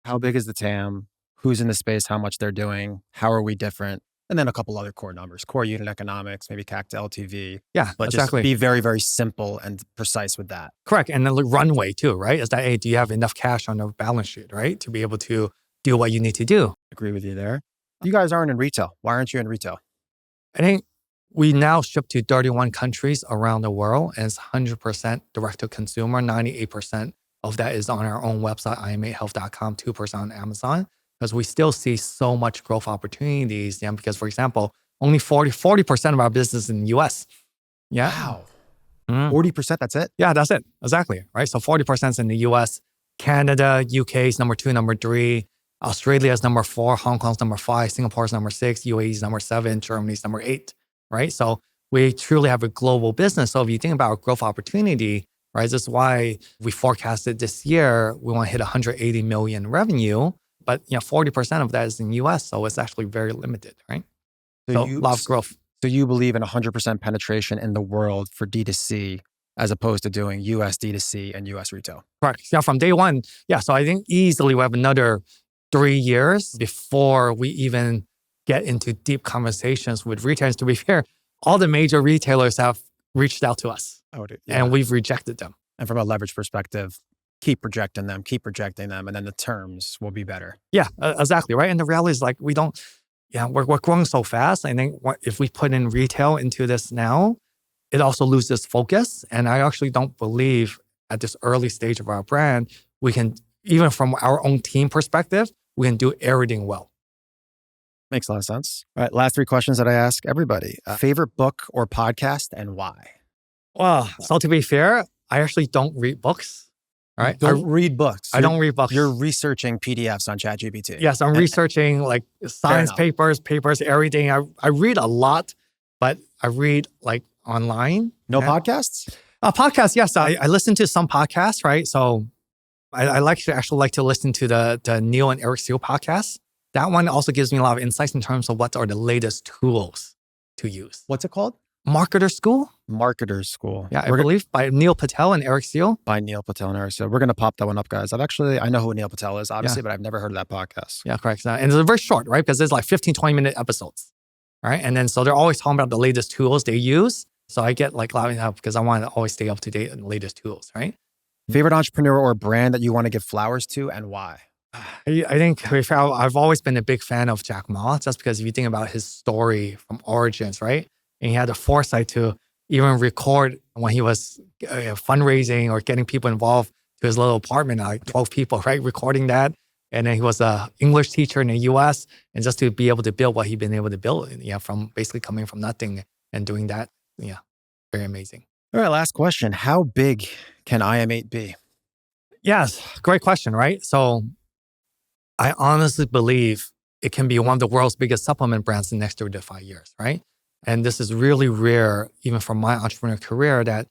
How big is the TAM? Who's in the space? How much they're doing? How are we different? And then a couple other core numbers, core unit economics, maybe CAC to LTV. Yeah, but exactly. Just be very, very simple and precise with that. Correct. And the runway too, right? Is that, hey, do you have enough cash on the balance sheet, right? To be able to do what you need to do. Agree with you there. You guys aren't in retail. Why aren't you in retail? I think we now ship to 31 countries around the world, and it's 100% direct to consumer. 98% of that is on our own website, iam8health.com, 2% on Amazon, because we still see so much growth opportunities. Yeah, because, for example, only 40% of our business is in the US. Yeah. Wow. 40%, that's it? Yeah, that's it. Exactly. Right. So 40% is in the US. Canada, UK is number 2, number 3. Australia is number 4, Hong Kong's number 5, Singapore is number 6, UAE is number 7, Germany is number 8, right? So we truly have a global business. So if you think about our growth opportunity, right, this is why we forecasted this year, we want to hit 180 million revenue, but 40% of that is in US. So it's actually very limited, right? So a lot of growth. So you believe in 100% penetration in the world for D2C as opposed to doing US D2C and US retail? Correct. Yeah, from day one. Yeah, so I think easily we have another 3 years before we even get into deep conversations with retailers. To be fair, all the major retailers have reached out to us and we've rejected them. And from a leverage perspective, keep projecting them, and then the terms will be better. Yeah, exactly, right? And the reality is like, we're growing so fast. I think if we put in retail into this now, it also loses focus. And I actually don't believe at this early stage of our brand, we can, even from our own team perspective, we can do everything well. Makes a lot of sense. All right, last 3 questions that I ask everybody. Favorite book or podcast and why? Well, so to be fair, I actually don't read books. Right? I read books. I don't read books. You're researching PDFs on ChatGPT. Yes, I'm researching like science papers, everything. I read a lot, but I read like online. No podcasts? Podcasts, yes. I listen to some podcasts, right? So I like to listen to the Neil and Eric Seal podcast. That one also gives me a lot of insights in terms of what are the latest tools to use. What's it called? Marketer School. Marketer's School. Yeah, I believe by Neil Patel and Eric Seal. By Neil Patel and Eric Seal. We're going to pop that one up, guys. I know who Neil Patel is, obviously, but I've never heard of that podcast. Yeah, correct. And it's very short, right? Because it's like 15, 20-minute episodes, right? And then so they're always talking about the latest tools they use. So I get like a lot of help because I want to always stay up to date on the latest tools, right? Favorite entrepreneur or brand that you want to give flowers to and why? I think I've always been a big fan of Jack Ma, just because if you think about his story from origins, right? And he had the foresight to even record when he was fundraising or getting people involved to his little apartment, like 12 people, right? Recording that. And then he was an English teacher in the US. And just to be able to build what he'd been able to build, from basically coming from nothing and doing that, very amazing. All right, last question. How big can IM8 be? Yes, great question, right? So I honestly believe it can be one of the world's biggest supplement brands in the next 3 to 5 years, right? And this is really rare, even from my entrepreneurial career, that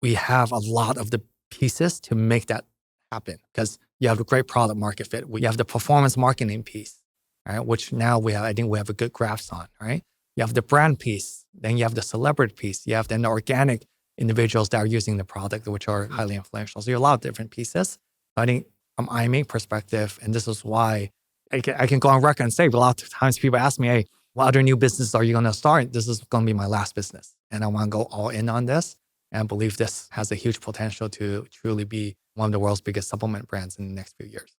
we have a lot of the pieces to make that happen, because you have a great product market fit. You have the performance marketing piece, right? Which now I think we have a good grasp on, right? You have the brand piece, then you have the celebrity piece, you have then the organic individuals that are using the product, which are highly influential. So you have a lot of different pieces. I think from IM8 perspective, and this is why I can go on record and say, a lot of times people ask me, hey, what other new business are you going to start? This is going to be my last business. And I want to go all in on this and believe this has a huge potential to truly be one of the world's biggest supplement brands in the next few years.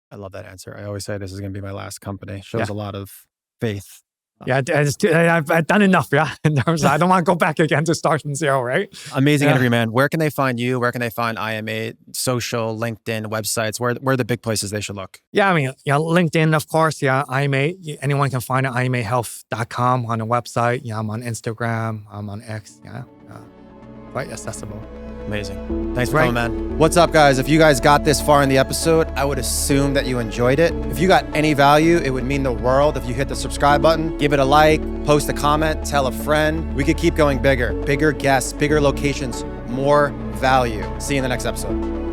I love that answer. I always say this is going to be my last company. Shows a lot of faith. Yeah, I've done enough, in terms of I don't want to go back again to start from zero, right? Amazing interview, man. Where can they find you? Where can they find IM8? Social, LinkedIn, websites? Where are the big places they should look? Yeah, LinkedIn, of course. Yeah, IM8. Anyone can find it, IM8health.com on the website. Yeah, I'm on Instagram. I'm on X. Yeah, quite accessible. Amazing. Thanks for coming, man. What's up, guys? If you guys got this far in the episode, I would assume that you enjoyed it. If you got any value, it would mean the world if you hit the subscribe button, give it a like, post a comment, tell a friend. We could keep going bigger guests, bigger locations, more value. See you in the next episode.